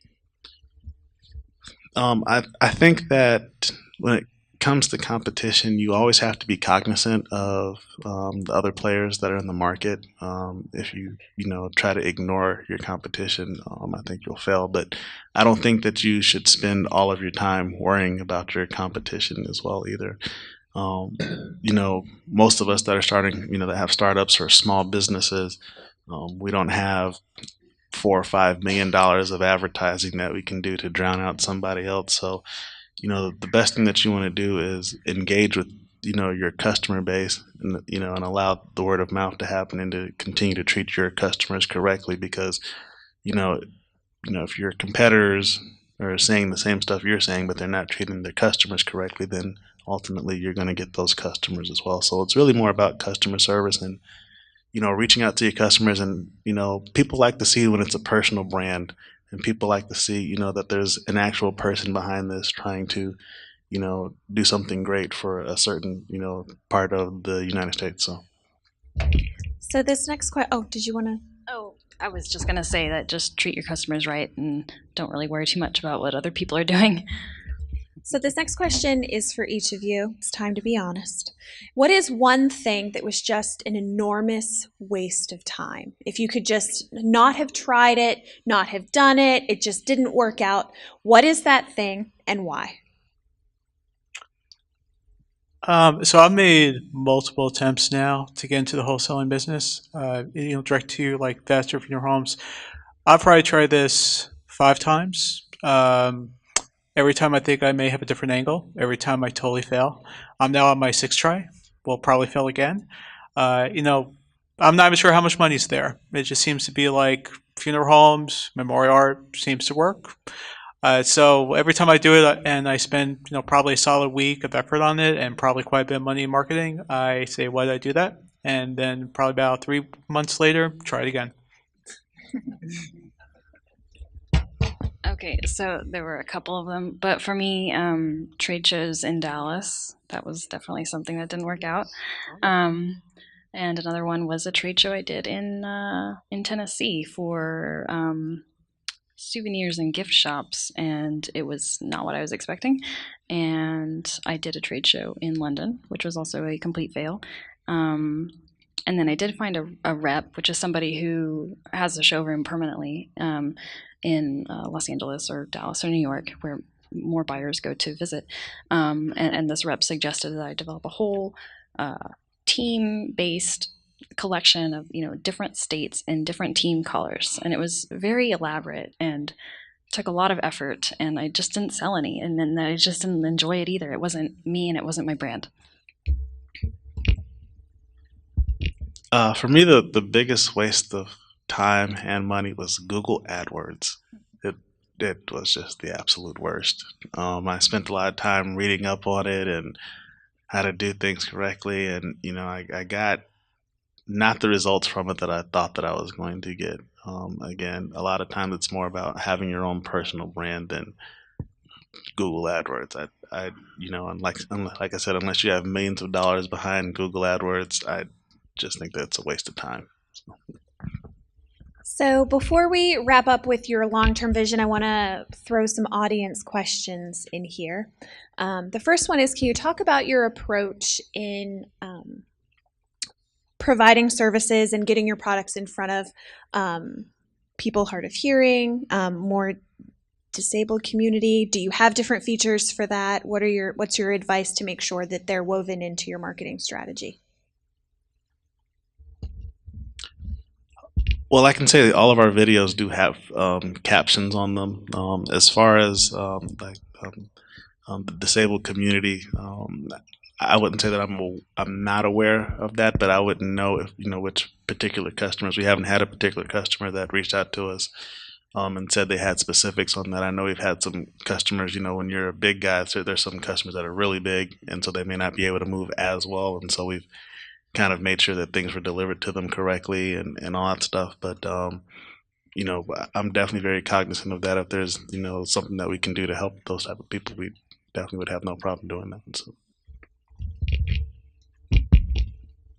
I think that when it comes to competition, you always have to be cognizant of the other players that are in the market. If you try to ignore your competition, I think you'll fail. But I don't think that you should spend all of your time worrying about your competition as well either. Most of us that are starting, that have startups or small businesses, we don't have $4 or $5 million of advertising that we can do to drown out somebody else. So the best thing that you want to do is engage with your customer base, and and allow the word of mouth to happen, and to continue to treat your customers correctly, because if your competitors are saying the same stuff you're saying, but they're not treating their customers correctly, then ultimately you're going to get those customers as well. So it's really more about customer service and reaching out to your customers. And people like to see when it's a personal brand, and people like to see that there's an actual person behind this trying to do something great for a certain part of the United States. So this next question, oh, did you want to? Oh, I was just going to say that just treat your customers right and don't really worry too much about what other people are doing. So this next question is for each of you. It's time to be honest. What is one thing that was just an enormous waste of time? If you could just not have tried it, not have done it, it just didn't work out, what is that thing and why? So I've made multiple attempts now to get into the wholesaling business, direct to like faster for your homes. I've probably tried this 5 times. Every time I think I may have a different angle. Every time I totally fail. I'm now on my 6th try. Will probably fail again. I'm not even sure how much money's there. It just seems to be like funeral homes, memorial art seems to work. So every time I do it and I spend probably a solid week of effort on it and probably quite a bit of money in marketing, I say, why did I do that? And then probably about 3 months later, try it again. Okay, so there were a couple of them, but for me, trade shows in Dallas, that was definitely something that didn't work out. And another one was a trade show I did in Tennessee for souvenirs and gift shops, and it was not what I was expecting. And I did a trade show in London, which was also a complete fail. And then I did find a rep, which is somebody who has a showroom permanently in Los Angeles or Dallas or New York, where more buyers go to visit. And this rep suggested that I develop a whole team-based collection of different states and different team colors, and it was very elaborate and took a lot of effort, and I just didn't sell any, and then I just didn't enjoy it either. It wasn't me and it wasn't my brand. For me, the biggest waste of time and money was Google AdWords. It was just the absolute worst. I spent a lot of time reading up on it and how to do things correctly, and I got not the results from it that I thought that I was going to get. Again, a lot of times it's more about having your own personal brand than Google AdWords. And like I said, unless you have millions of dollars behind Google AdWords, I just think that's a waste of time. So before we wrap up with your long-term vision, I want to throw some audience questions in here. The first one is, can you talk about your approach in providing services and getting your products in front of people hard of hearing, more disabled community? Do you have different features for that? What's your advice to make sure that they're woven into your marketing strategy? Well, I can say that all of our videos do have captions on them. As far as the disabled community, I wouldn't say that I'm not aware of that, but I wouldn't know if which particular customers. We haven't had a particular customer that reached out to us and said they had specifics on that. I know we've had some customers. When you're a big guy, so there's some customers that are really big, and so they may not be able to move as well, and so we've kind of made sure that things were delivered to them correctly and all that stuff. But I'm definitely very cognizant of that. If there's something that we can do to help those type of people, we definitely would have no problem doing that. So.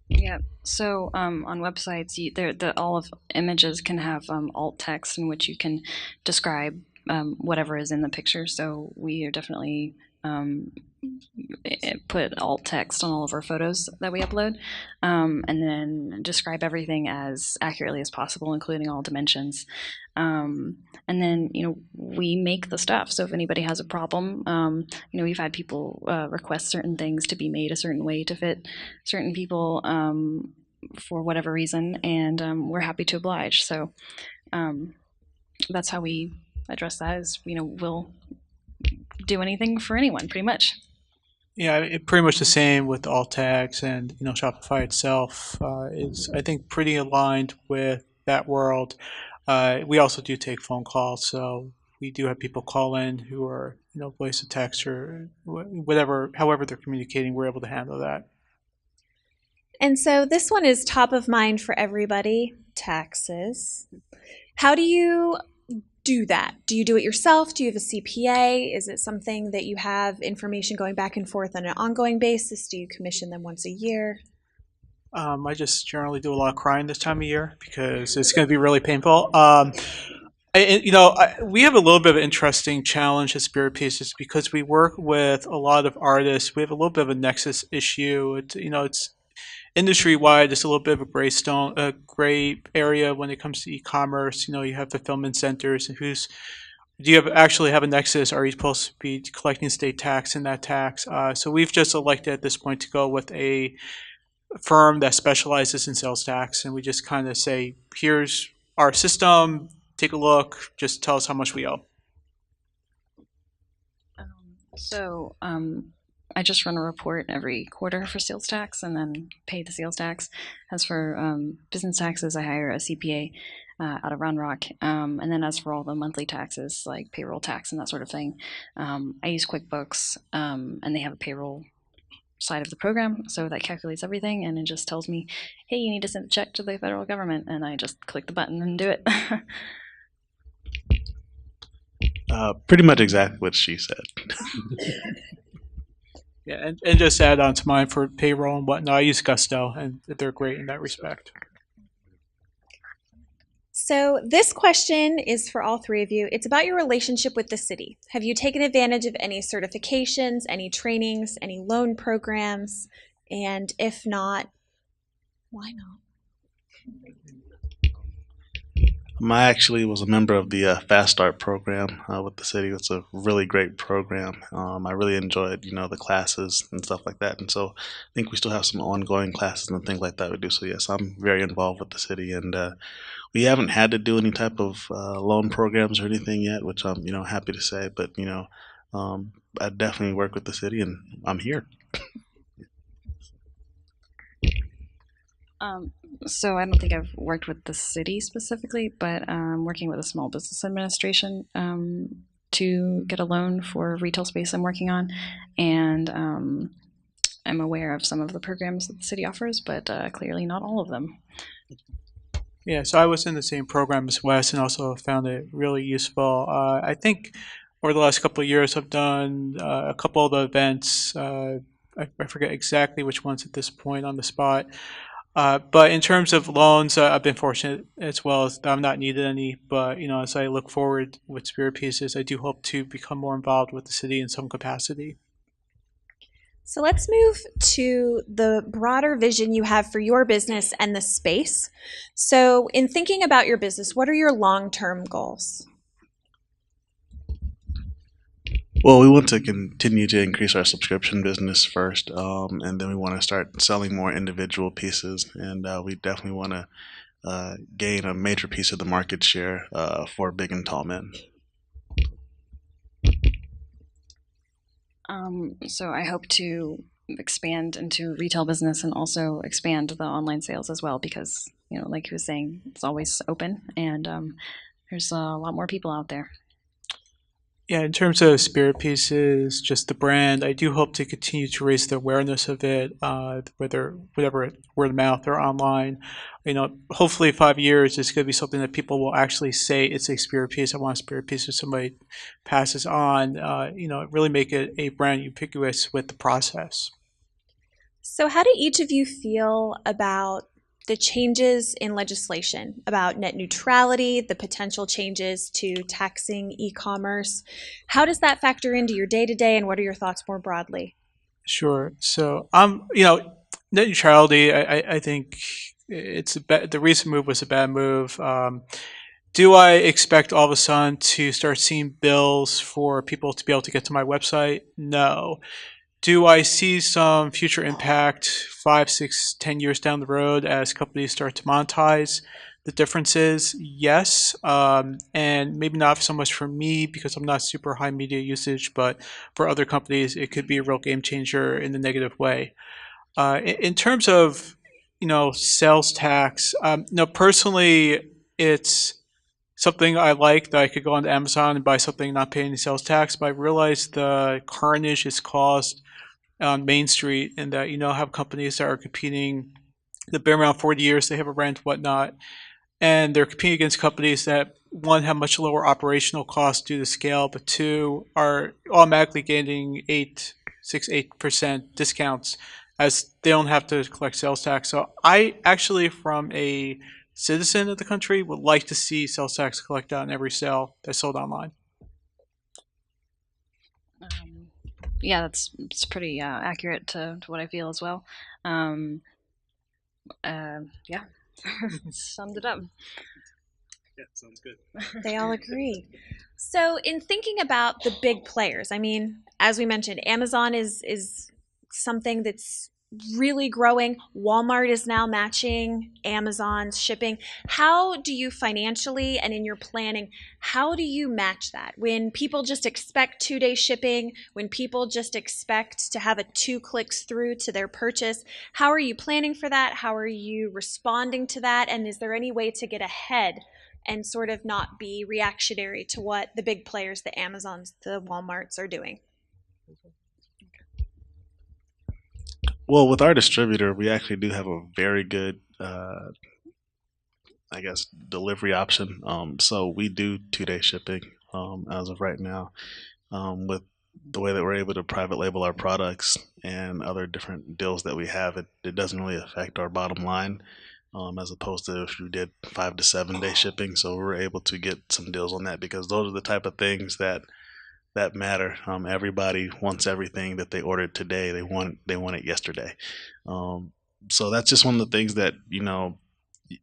Yeah. So on websites, all of images can have alt text in which you can describe whatever is in the picture. So we are definitely put alt text on all of our photos that we upload, and then describe everything as accurately as possible, including all dimensions. And then we make the stuff. So if anybody has a problem, we've had people request certain things to be made a certain way to fit certain people for whatever reason, and we're happy to oblige. So that's how we address that. Is we'll do anything for anyone, pretty much. Yeah, pretty much the same with alt tags, and Shopify itself is, I think, pretty aligned with that world. We also do take phone calls, so we do have people call in who are, voice to text or whatever, however they're communicating, we're able to handle that. And so this one is top of mind for everybody, taxes. How do you do that? Do you do it yourself? Do you have a CPA? Is it something that you have information going back and forth on an ongoing basis? Do you commission them once a year? I just generally do a lot of crying this time of year because it's going to be really painful. We have a little bit of an interesting challenge at Spirit Pieces because we work with a lot of artists. We have a little bit of a nexus issue. It's industry wide. It's a little bit of a gray area when it comes to e-commerce. You have fulfillment centers, and do you actually have a nexus? Are you supposed to be collecting state tax in that tax? So we've just elected at this point to go with a firm that specializes in sales tax, and we just kind of say, here's our system, take a look, just tell us how much we owe. I just run a report every quarter for sales tax and then pay the sales tax. As for business taxes, I hire a CPA out of Round Rock. And then as for all the monthly taxes, like payroll tax and that sort of thing, I use QuickBooks, and they have a payroll side of the program, so that calculates everything, and it just tells me, hey, you need to send a check to the federal government, and I just click the button and do it. Pretty much exactly what she said. Yeah, and just add on to mine for payroll and whatnot. I use Gusto, and they're great in that respect. So this question is for all three of you. It's about your relationship with the city. Have you taken advantage of any certifications, any trainings, any loan programs? And if not, why not? I actually was a member of the Fast Start program with the city. It's a really great program. I really enjoyed, the classes and stuff like that. And so I think we still have some ongoing classes and things like that we do. So yes, I'm very involved with the city, and we haven't had to do any type of loan programs or anything yet, which I'm, happy to say. But I definitely work with the city, and I'm here. So I don't think I've worked with the city specifically, but working with a small business administration to get a loan for retail space I'm working on, and I'm aware of some of the programs that the city offers, but clearly not all of them. Yeah, so I was in the same program as Wes, and also found it really useful. I think over the last couple of years, I've done a couple of the events. I forget exactly which ones at this point on the spot. But in terms of loans, I've been fortunate as well. As I've not needed any, but as I look forward with Spirit Pieces, I do hope to become more involved with the city in some capacity. So let's move to the broader vision you have for your business and the space. So in thinking about your business, what are your long-term goals? Well, we want to continue to increase our subscription business first, and then we want to start selling more individual pieces, and we definitely want to gain a major piece of the market share for big and tall men. So I hope to expand into retail business and also expand the online sales as well, because like he was saying, it's always open, and there's a lot more people out there. Yeah, in terms of Spirit Pieces, just the brand, I do hope to continue to raise the awareness of it, whether word of mouth or online. Hopefully 5 years it's going to be something that people will actually say it's a Spirit Piece. I want a Spirit Piece if somebody passes on. Really make it a brand ubiquitous with the process. So how do each of you feel about the changes in legislation, about net neutrality, the potential changes to taxing e-commerce? How does that factor into your day-to-day, and what are your thoughts more broadly? Sure. So, net neutrality, I think the recent move was a bad move. Do I expect all of a sudden to start seeing bills for people to be able to get to my website? No. Do I see some future impact 5, 6, 10 years down the road as companies start to monetize the differences? Yes. And maybe not so much for me because I'm not super high media usage, but for other companies, it could be a real game changer in the negative way. In terms of, sales tax, personally, it's something I like that I could go on Amazon and buy something and not pay any sales tax. But I realized the carnage is caused on Main Street, and that have companies that are competing. They've been around 40 years. They have a rent, whatnot, and they're competing against companies that, one, have much lower operational costs due to scale, but two, are automatically gaining 8% discounts as they don't have to collect sales tax. So I actually, from a citizen of the country, would like to see sales tax collected on every sale that's sold online. Yeah, it's pretty accurate to what I feel as well. Yeah, summed it up. Yeah, sounds good. They all agree. So, in thinking about the big players, I mean, as we mentioned, Amazon is something that's really growing. Walmart is now matching Amazon's shipping. How do you financially and in your planning, how do you match that? When people just expect 2-day shipping, when people just expect to have a 2 clicks through to their purchase, how are you planning for that? How are you responding to that? And is there any way to get ahead and sort of not be reactionary to what the big players, the Amazons, the Walmarts are doing? Well, with our distributor, we actually do have a very good, I guess, delivery option. So we do 2-day shipping as of right now. With the way that we're able to private label our products and other different deals that we have, it doesn't really affect our bottom line. As opposed to if you did 5 to 7 day shipping. So we're able to get some deals on that because those are the type of things that matter. Everybody wants everything that they ordered today. They want it yesterday. So that's just one of the things that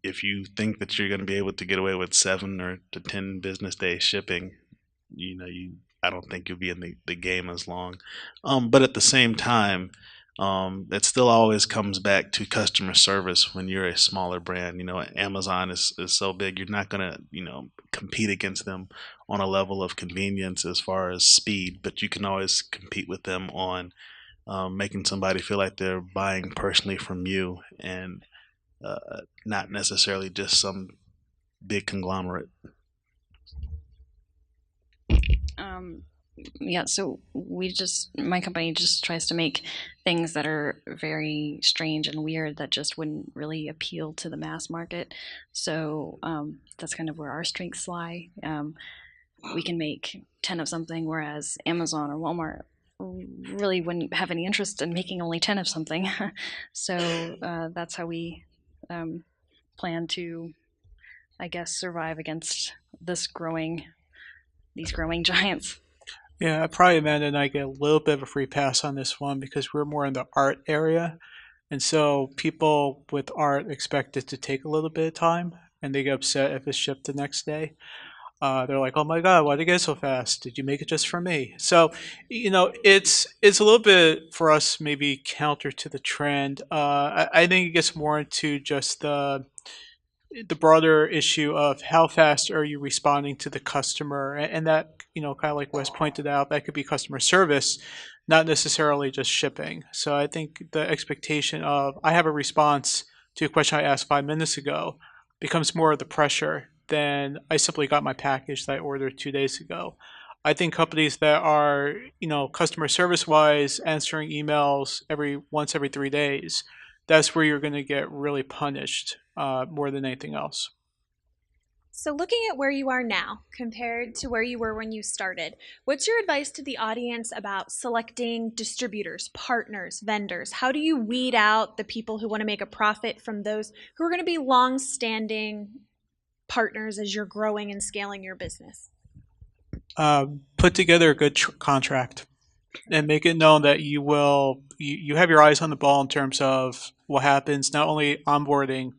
if you think that you're going to be able to get away with 7 or 10 business day shipping, you I don't think you'll be in the game as long. But at the same time, it still always comes back to customer service when you're a smaller brand. Amazon is so big, you're not going to, compete against them on a level of convenience as far as speed, but you can always compete with them on making somebody feel like they're buying personally from you and not necessarily just some big conglomerate. Yeah, so my company just tries to make things that are very strange and weird that just wouldn't really appeal to the mass market. So that's kind of where our strengths lie. We can make 10 of something, whereas Amazon or Walmart really wouldn't have any interest in making only 10 of something. So that's how we plan to, I guess, survive against these growing giants. Yeah, probably Amanda and I get a little bit of a free pass on this one because we're more in the art area. And so people with art expect it to take a little bit of time and they get upset if it's shipped the next day. They're like, "Oh my God, why did it get so fast? Did you make it just for me?" So, it's a little bit for us maybe counter to the trend. I think it gets more into just the broader issue of how fast are you responding to the customer, and that kind of like Wes pointed out, that could be customer service, not necessarily just shipping. So I think the expectation of I have a response to a question I asked 5 minutes ago becomes more of the pressure than I simply got my package that I ordered 2 days ago. I think companies that are customer service wise answering emails once every 3 days, that's where you're going to get really punished more than anything else. So, looking at where you are now compared to where you were when you started, what's your advice to the audience about selecting distributors, partners, vendors? How do you weed out the people who want to make a profit from those who are going to be long-standing partners as you're growing and scaling your business? Put together a good contract and make it known that you have your eyes on the ball in terms of what happens, not only onboarding,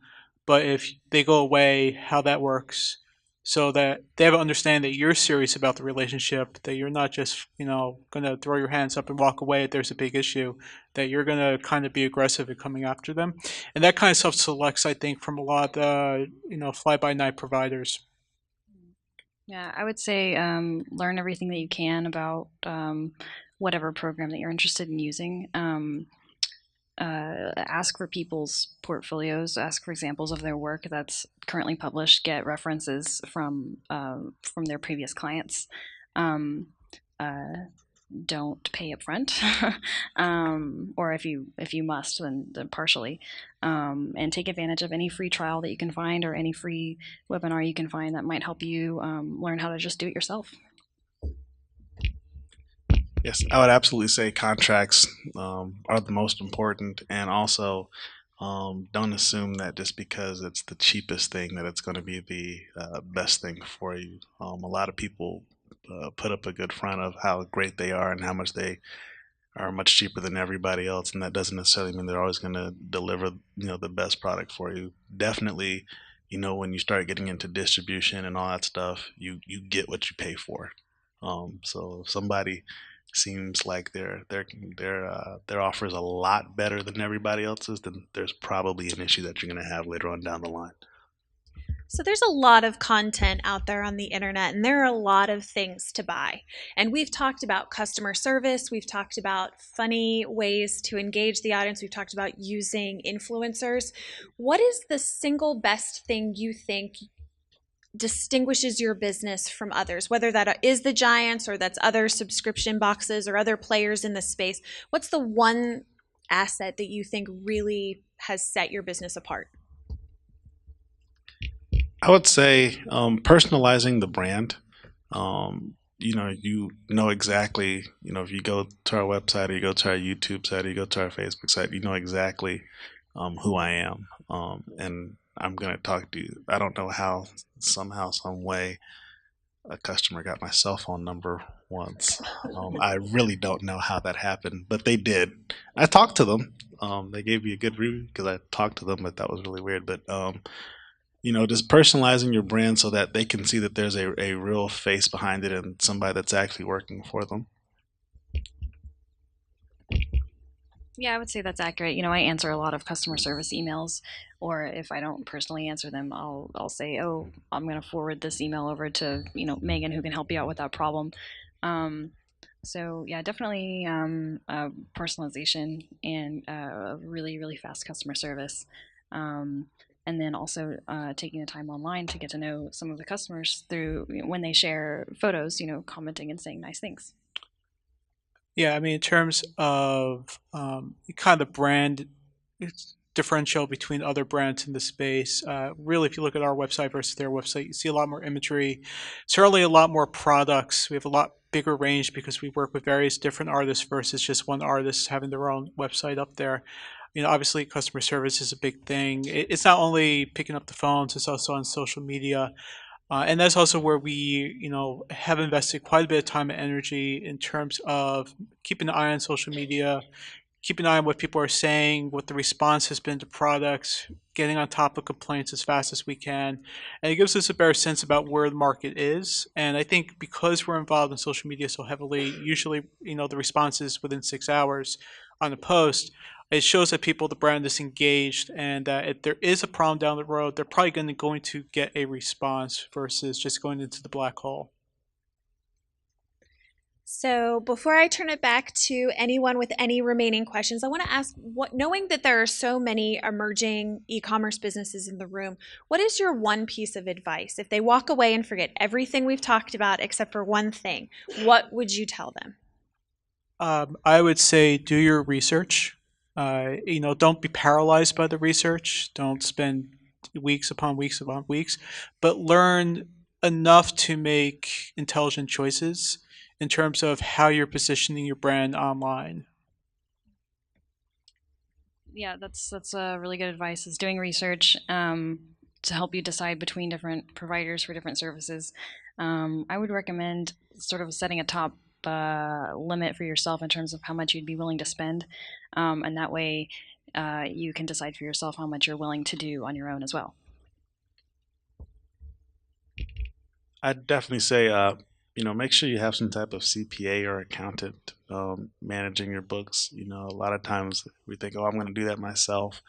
but if they go away, how that works, so that they have an understanding that you're serious about the relationship, that you're not just going to throw your hands up and walk away if there's a big issue, that you're going to kind of be aggressive in coming after them, and that kind of self selects, I think, from a lot of the fly by night providers. Yeah, I would say learn everything that you can about whatever program that you're interested in using. ask for people's portfolios, ask for examples of their work that's currently published, get references from their previous clients. Um, uh, don't pay upfront, or if you must, then partially, and take advantage of any free trial that you can find or any free webinar you can find that might help you learn how to just do it yourself. Yes, I would absolutely say contracts are the most important, and also don't assume that just because it's the cheapest thing that it's going to be the best thing for you. A lot of people put up a good front of how great they are and how much they are much cheaper than everybody else, and that doesn't necessarily mean they're always going to deliver, the best product for you. Definitely, when you start getting into distribution and all that stuff, you get what you pay for. So if somebody seems like their offer is a lot better than everybody else's, then there's probably an issue that you're going to have later on down the line. So there's a lot of content out there on the internet, and there are a lot of things to buy. And we've talked about customer service. We've talked about funny ways to engage the audience. We've talked about using influencers. What is the single best thing you think distinguishes your business from others, whether that is the giants or that's other subscription boxes or other players in the space? What's the one asset that you think really has set your business apart? I would say personalizing the brand. You know exactly, if you go to our website or you go to our YouTube site or you go to our Facebook site, you know exactly who I am. And I'm going to talk to you. I don't know how, somehow, some way, a customer got my cell phone number once. I really don't know how that happened, but they did. I talked to them. They gave me a good review because I talked to them, but that was really weird. But just personalizing your brand so that they can see that there's a real face behind it and somebody that's actually working for them. Yeah, I would say that's accurate. I answer a lot of customer service emails, or if I don't personally answer them, I'll say, "Oh, I'm going to forward this email over to Megan, who can help you out with that problem." So yeah, definitely personalization and really really fast customer service, and then also taking the time online to get to know some of the customers through when they share photos, commenting and saying nice things. Yeah, I mean, in terms of kind of brand differential between other brands in the space, really, if you look at our website versus their website, you see a lot more imagery, certainly a lot more products. We have a lot bigger range because we work with various different artists versus just one artist having their own website up there. Obviously, customer service is a big thing. It's not only picking up the phones; it's also on social media. And that's also where we, have invested quite a bit of time and energy in terms of keeping an eye on social media, keeping an eye on what people are saying, what the response has been to products, getting on top of complaints as fast as we can. And it gives us a better sense about where the market is. And I think because we're involved in social media so heavily, usually, the response is within 6 hours on a post. It shows that the brand is engaged, and that if there is a problem down the road, they're probably going to get a response versus just going into the black hole. So before I turn it back to anyone with any remaining questions, I want to ask, knowing that there are so many emerging e-commerce businesses in the room, what is your one piece of advice? If they walk away and forget everything we've talked about except for one thing, what would you tell them? I would say do your research. Don't be paralyzed by the research. Don't spend weeks upon weeks upon weeks, but learn enough to make intelligent choices in terms of how you're positioning your brand online. Yeah, that's really good advice. Is doing research to help you decide between different providers for different services. I would recommend sort of setting a top limit for yourself in terms of how much you'd be willing to spend, and that way you can decide for yourself how much you're willing to do on your own as well. I'd definitely say, make sure you have some type of CPA or accountant managing your books. A lot of times we think, oh, I'm going to do that myself.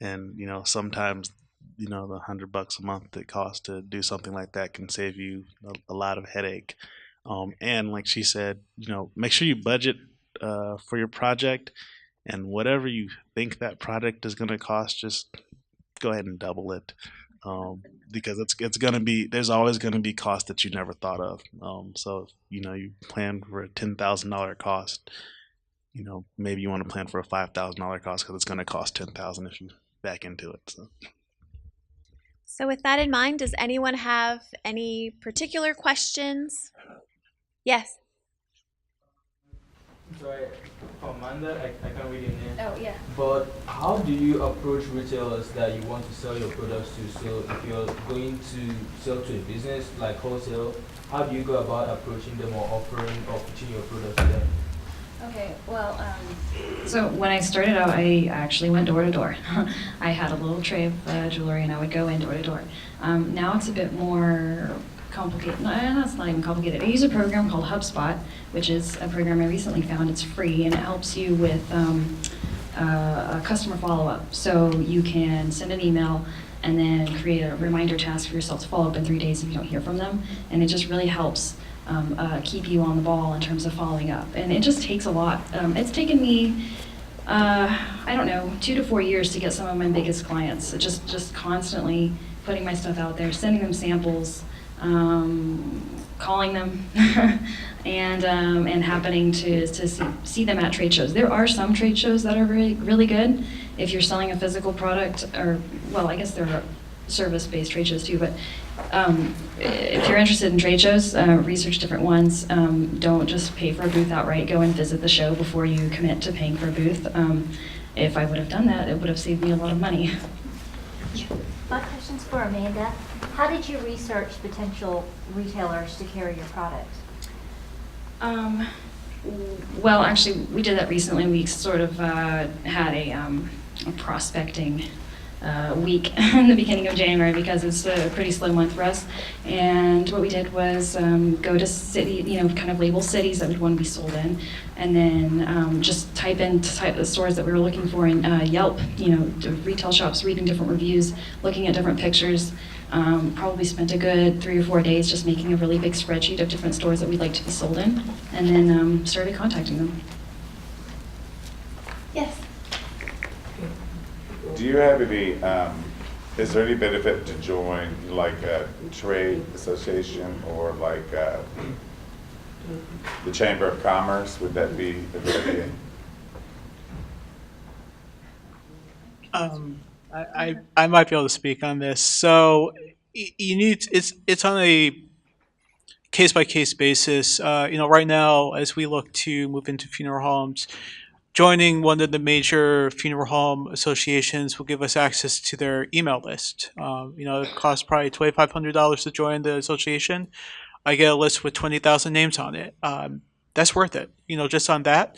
And, sometimes, the $100 a month it costs to do something like that can save you a lot of headache. And like she said, make sure you budget for your project. and whatever you think that product is going to cost, just go ahead and double it. Because it's going to be, there's always going to be costs that you never thought of. So you plan for a $10,000 cost, maybe you want to plan for a $5,000 cost because it's going to cost 10,000 if you back into it. So with that in mind, does anyone have any particular questions? Yes. Sorry, for Amanda, I can't read your name. Oh, yeah. But how do you approach retailers that you want to sell your products to? So if you're going to sell to a business like wholesale, how do you go about approaching them or offering or pitching your products to them? Okay, well, so when I started out, I actually went door to door. I had a little tray of jewelry and I would go in door to door. Now it's a bit more complicated. No, that's not even complicated. I use a program called HubSpot, which is a program I recently found. It's free and it helps you with a customer follow-up. So you can send an email and then create a reminder task for yourself to follow up in 3 days if you don't hear from them. And it just really helps keep you on the ball in terms of following up. And it just takes a lot. It's taken me, I don't know, 2 to 4 years to get some of my biggest clients. Just constantly putting my stuff out there, sending them samples, calling them, and happening to see them at trade shows. There are some trade shows that are really, really good if you're selling a physical product, or, well, I guess there are service-based trade shows too, but if you're interested in trade shows, research different ones. Don't just pay for a booth outright. Go and visit the show before you commit to paying for a booth. If I would have done that, it would have saved me a lot of money. My question's for Amanda. How did you research potential retailers to carry your product? Well, actually, we did that recently. We sort of had a prospecting week in the beginning of January because it's a pretty slow month for us. And what we did was go to city, kind of label cities that we'd want to be sold in, and then just type the stores that we were looking for in Yelp, the retail shops, reading different reviews, looking at different pictures. Probably spent a good 3 or 4 days just making a really big spreadsheet of different stores that we'd like to be sold in, and then started contacting them. Yes. Do you have any, is there any benefit to join like a trade association or like the Chamber of Commerce? Would that be a good idea? I might be able to speak on this. So you need, it's on a case by case basis. Right now as we look to move into funeral homes, joining one of the major funeral home associations will give us access to their email list. It costs probably $2,500 to join the association. I get a list with 20,000 names on it. That's worth it, just on that.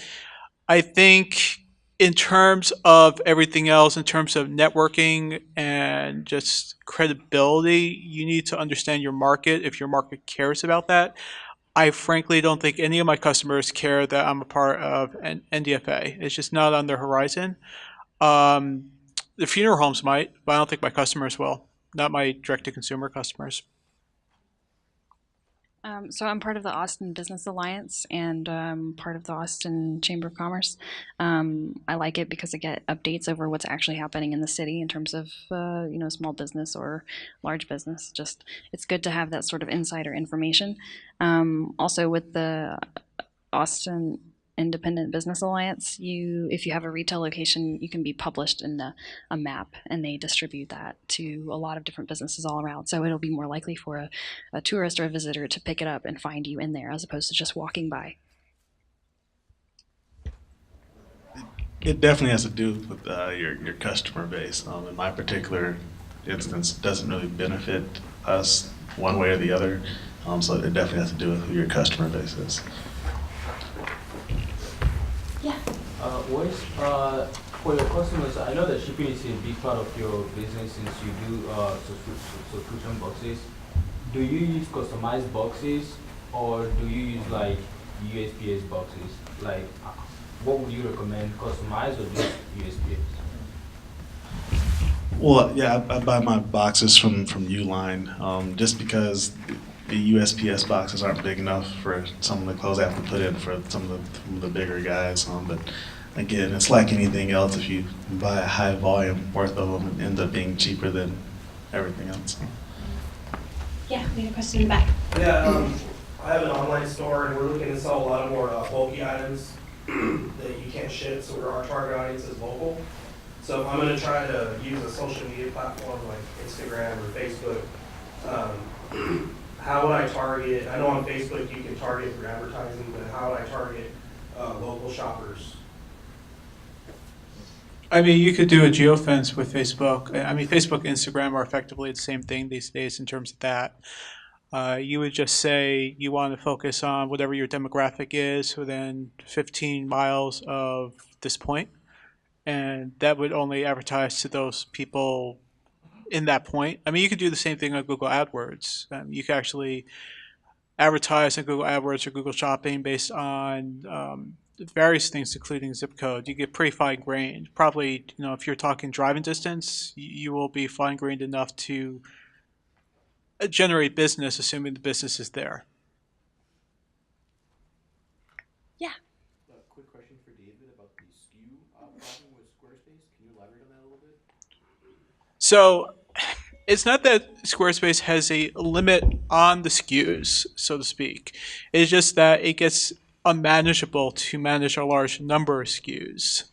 I think in terms of everything else, in terms of networking and just credibility, you need to understand your market if your market cares about that. I frankly don't think any of my customers care that I'm a part of an NDFA. It's just not on their horizon. The funeral homes might, but I don't think my customers will. Not my direct-to-consumer customers. So I'm part of the Austin Business Alliance and part of the Austin Chamber of Commerce. I like it because I get updates over what's actually happening in the city in terms of small business or large business. Just it's good to have that sort of insider information. Also with the Austin Independent Business Alliance, if you have a retail location, you can be published in a map, and they distribute that to a lot of different businesses all around. So it'll be more likely for a tourist or a visitor to pick it up and find you in there, as opposed to just walking by. It definitely has to do with your customer base. In my particular instance, it doesn't really benefit us one way or the other. So it definitely has to do with who your customer base is. Yeah. For your customers, I know that shipping is a big part of your business since you do subscription boxes. Do you use customized boxes or do you use like USPS boxes? Like, what would you recommend, customized or just USPS? Well, yeah, I buy my boxes from Uline just because the USPS boxes aren't big enough for some of the clothes I have to put in for some of the bigger guys. But again, it's like anything else. If you buy a high volume worth of them, it ends up being cheaper than everything else. Yeah, we had a question in the back. Yeah, I have an online store and we're looking to sell a lot of more bulky items that you can't ship, so our target audience is local. So if I'm going to try to use a social media platform like Instagram or Facebook, how would I target? I know on Facebook you can target through advertising, but how would I target local shoppers? I mean, you could do a geofence with Facebook. I mean, Facebook and Instagram are effectively the same thing these days in terms of that. You would just say you want to focus on whatever your demographic is within 15 miles of this point, and that would only advertise to those people in that point. I mean, you could do the same thing on Google AdWords. You could actually advertise on Google AdWords or Google Shopping based on various things, including zip code. You get pretty fine-grained. Probably, if you're talking driving distance, you will be fine-grained enough to generate business, assuming the business is there. Yeah. A quick question for David about the SKU problem with Squarespace. Can you elaborate on that a little bit? So it's not that Squarespace has a limit on the SKUs, so to speak. It's just that it gets unmanageable to manage a large number of SKUs.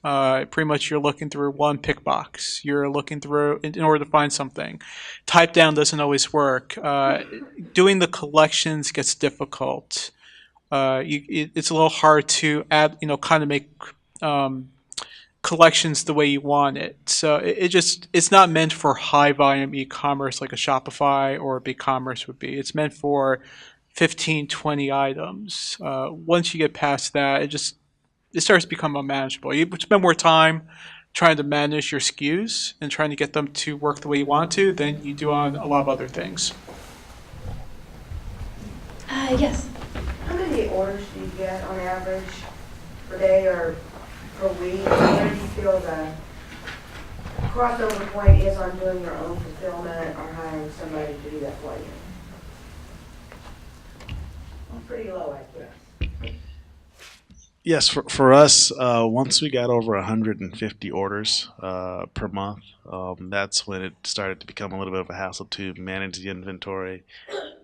Pretty much you're looking through one pick box. You're looking through in order to find something. Type down doesn't always work. Doing the collections gets difficult. It's a little hard to add, kind of make collections the way you want it. So it's not meant for high volume e-commerce like a Shopify or a BigCommerce would be. It's meant for 15, 20 items. Once you get past that, it starts to become unmanageable. You spend more time trying to manage your SKUs and trying to get them to work the way you want to than you do on a lot of other things. Yes. How many orders do you get on average per day or per week? Where do you feel the crossover point is on doing your own fulfillment or hiring somebody to do that for you? Pretty low, I guess. Yes, for us, once we got over 150 orders per month, that's when it started to become a little bit of a hassle to manage the inventory,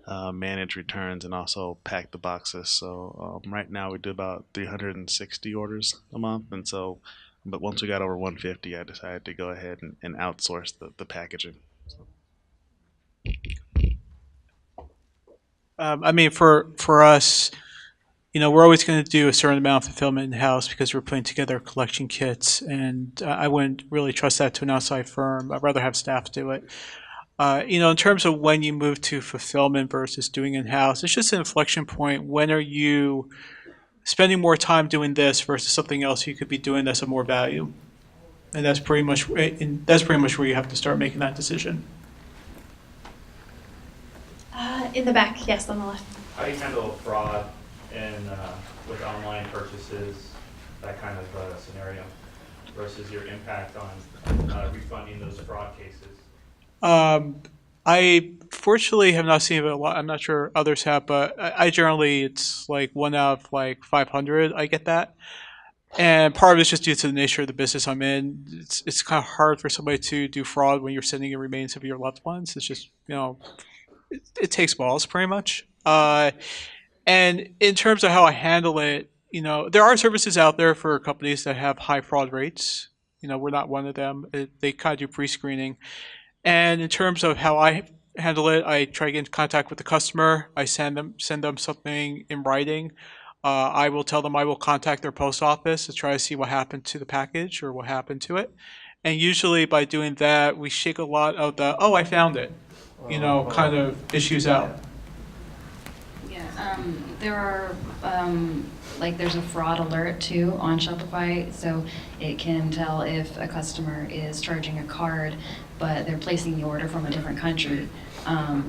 manage returns, and also pack the boxes. So right now we do about 360 orders a month, and so, but once we got over 150, I decided to go ahead and outsource the packaging. I mean, for us, we're always going to do a certain amount of fulfillment in-house because we're putting together collection kits, and I wouldn't really trust that to an outside firm. I'd rather have staff do it. In terms of when you move to fulfillment versus doing in-house, it's just an inflection point. When are you spending more time doing this versus something else you could be doing that's of more value? And that's pretty much where you have to start making that decision. In the back, yes, on the left. How do you handle fraud with online purchases, that kind of scenario, versus your impact on refunding those fraud cases? I fortunately have not seen it a lot. I'm not sure others have, but I generally, it's like 1 out of like 500 I get that. And part of it's just due to the nature of the business I'm in. It's kind of hard for somebody to do fraud when you're sending in remains of your loved ones. It's just, it takes balls pretty much. And in terms of how I handle it, there are services out there for companies that have high fraud rates. We're not one of them. They kind of do pre-screening. And in terms of how I handle it, I try to get in contact with the customer. I send them something in writing. I will tell them I will contact their post office to try to see what happened to the package or what happened to it. And usually by doing that, we shake a lot of the, oh, I found it, kind of issues out. Yeah, there are, there's a fraud alert too on Shopify, so it can tell if a customer is charging a card, but they're placing the order from a different country.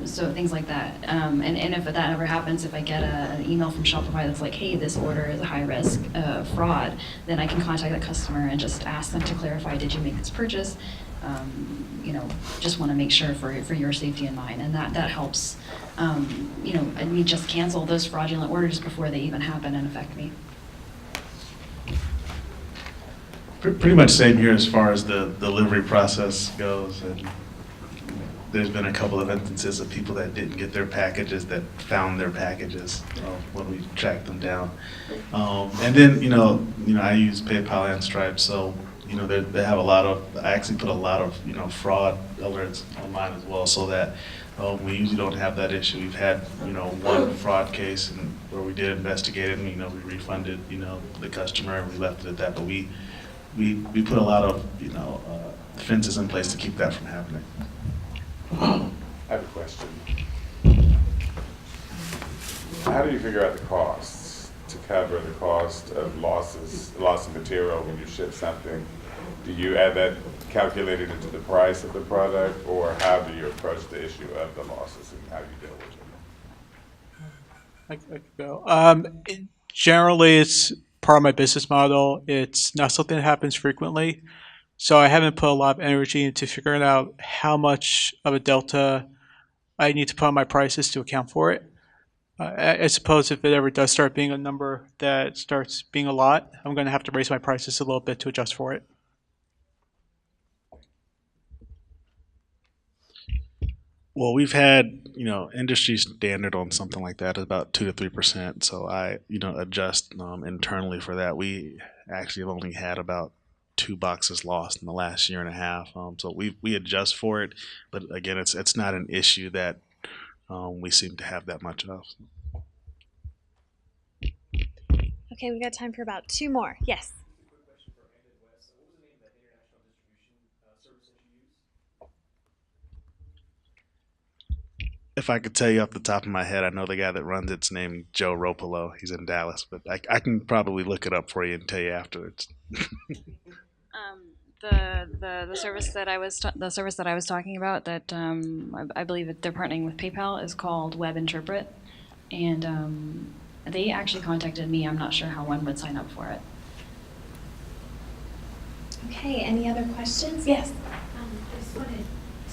So things like that. And if that ever happens, if I get an email from Shopify that's like, hey, this order is a high risk fraud, then I can contact the customer and just ask them to clarify, did you make this purchase? Just want to make sure for your safety and mine, and that helps. And we just cancel those fraudulent orders before they even happen and affect me. Pretty much same here as far as the delivery process goes. And there's been a couple of instances of people that didn't get their packages that found their packages when we tracked them down. And then, I use PayPal and Stripe, so, they have a lot of, I actually put a lot of, fraud alerts online as well, so that we usually don't have that issue. We've had, one fraud case and where we did investigate it and, we refunded, the customer and we left it at that, but we put a lot of, fences in place to keep that from happening. I have a question. How do you figure out the costs to cover the cost of loss of material when you ship something? Do you add that calculated into the price of the product, or how do you approach the issue of the losses and how you deal with them? I could go. Generally, it's part of my business model. It's not something that happens frequently. So I haven't put a lot of energy into figuring out how much of a delta I need to put on my prices to account for it. I suppose if it ever does start being a number that starts being a lot, I'm going to have to raise my prices a little bit to adjust for it. Well, we've had, industry standard on something like that is about 2 to 3%. So I, adjust internally for that. We actually have only had about 2 boxes lost in the last year and a half. So we adjust for it, but again, it's not an issue that we seem to have that much of. Okay, we got time for about 2 more. Yes. If I could tell you off the top of my head, I know the guy that runs it's named Joe Ropolo. He's in Dallas, but I can probably look it up for you and tell you afterwards. The service that I was talking about that I believe they're partnering with PayPal is called Web Interpret, and they actually contacted me. I'm not sure how one would sign up for it. Okay, any other questions? Yes. I just wanted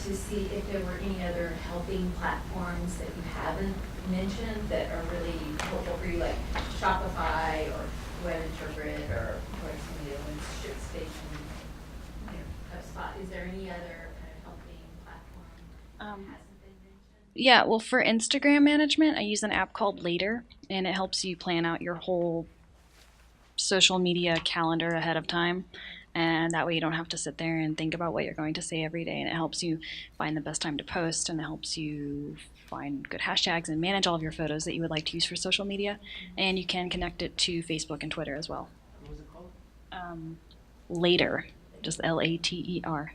to see if there were any other helping platforms that you haven't mentioned that are really helpful for you, like Shopify or Web Interpret or some of the other ones, ShipStation, HubSpot. Is there any other kind of helping platform that hasn't been mentioned? Yeah, well, for Instagram management, I use an app called Later, and it helps you plan out your whole social media calendar ahead of time. And that way you don't have to sit there and think about what you're going to say every day. And it helps you find the best time to post, and it helps you find good hashtags and manage all of your photos that you would like to use for social media. And you can connect it to Facebook and Twitter as well. What was it called? Later, just Later.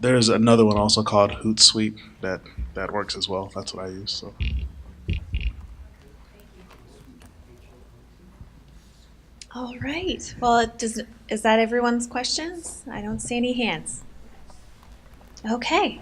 There's another one also called Hootsuite that works as well. That's what I use. So. All right. Well, is that everyone's questions? I don't see any hands. Okay.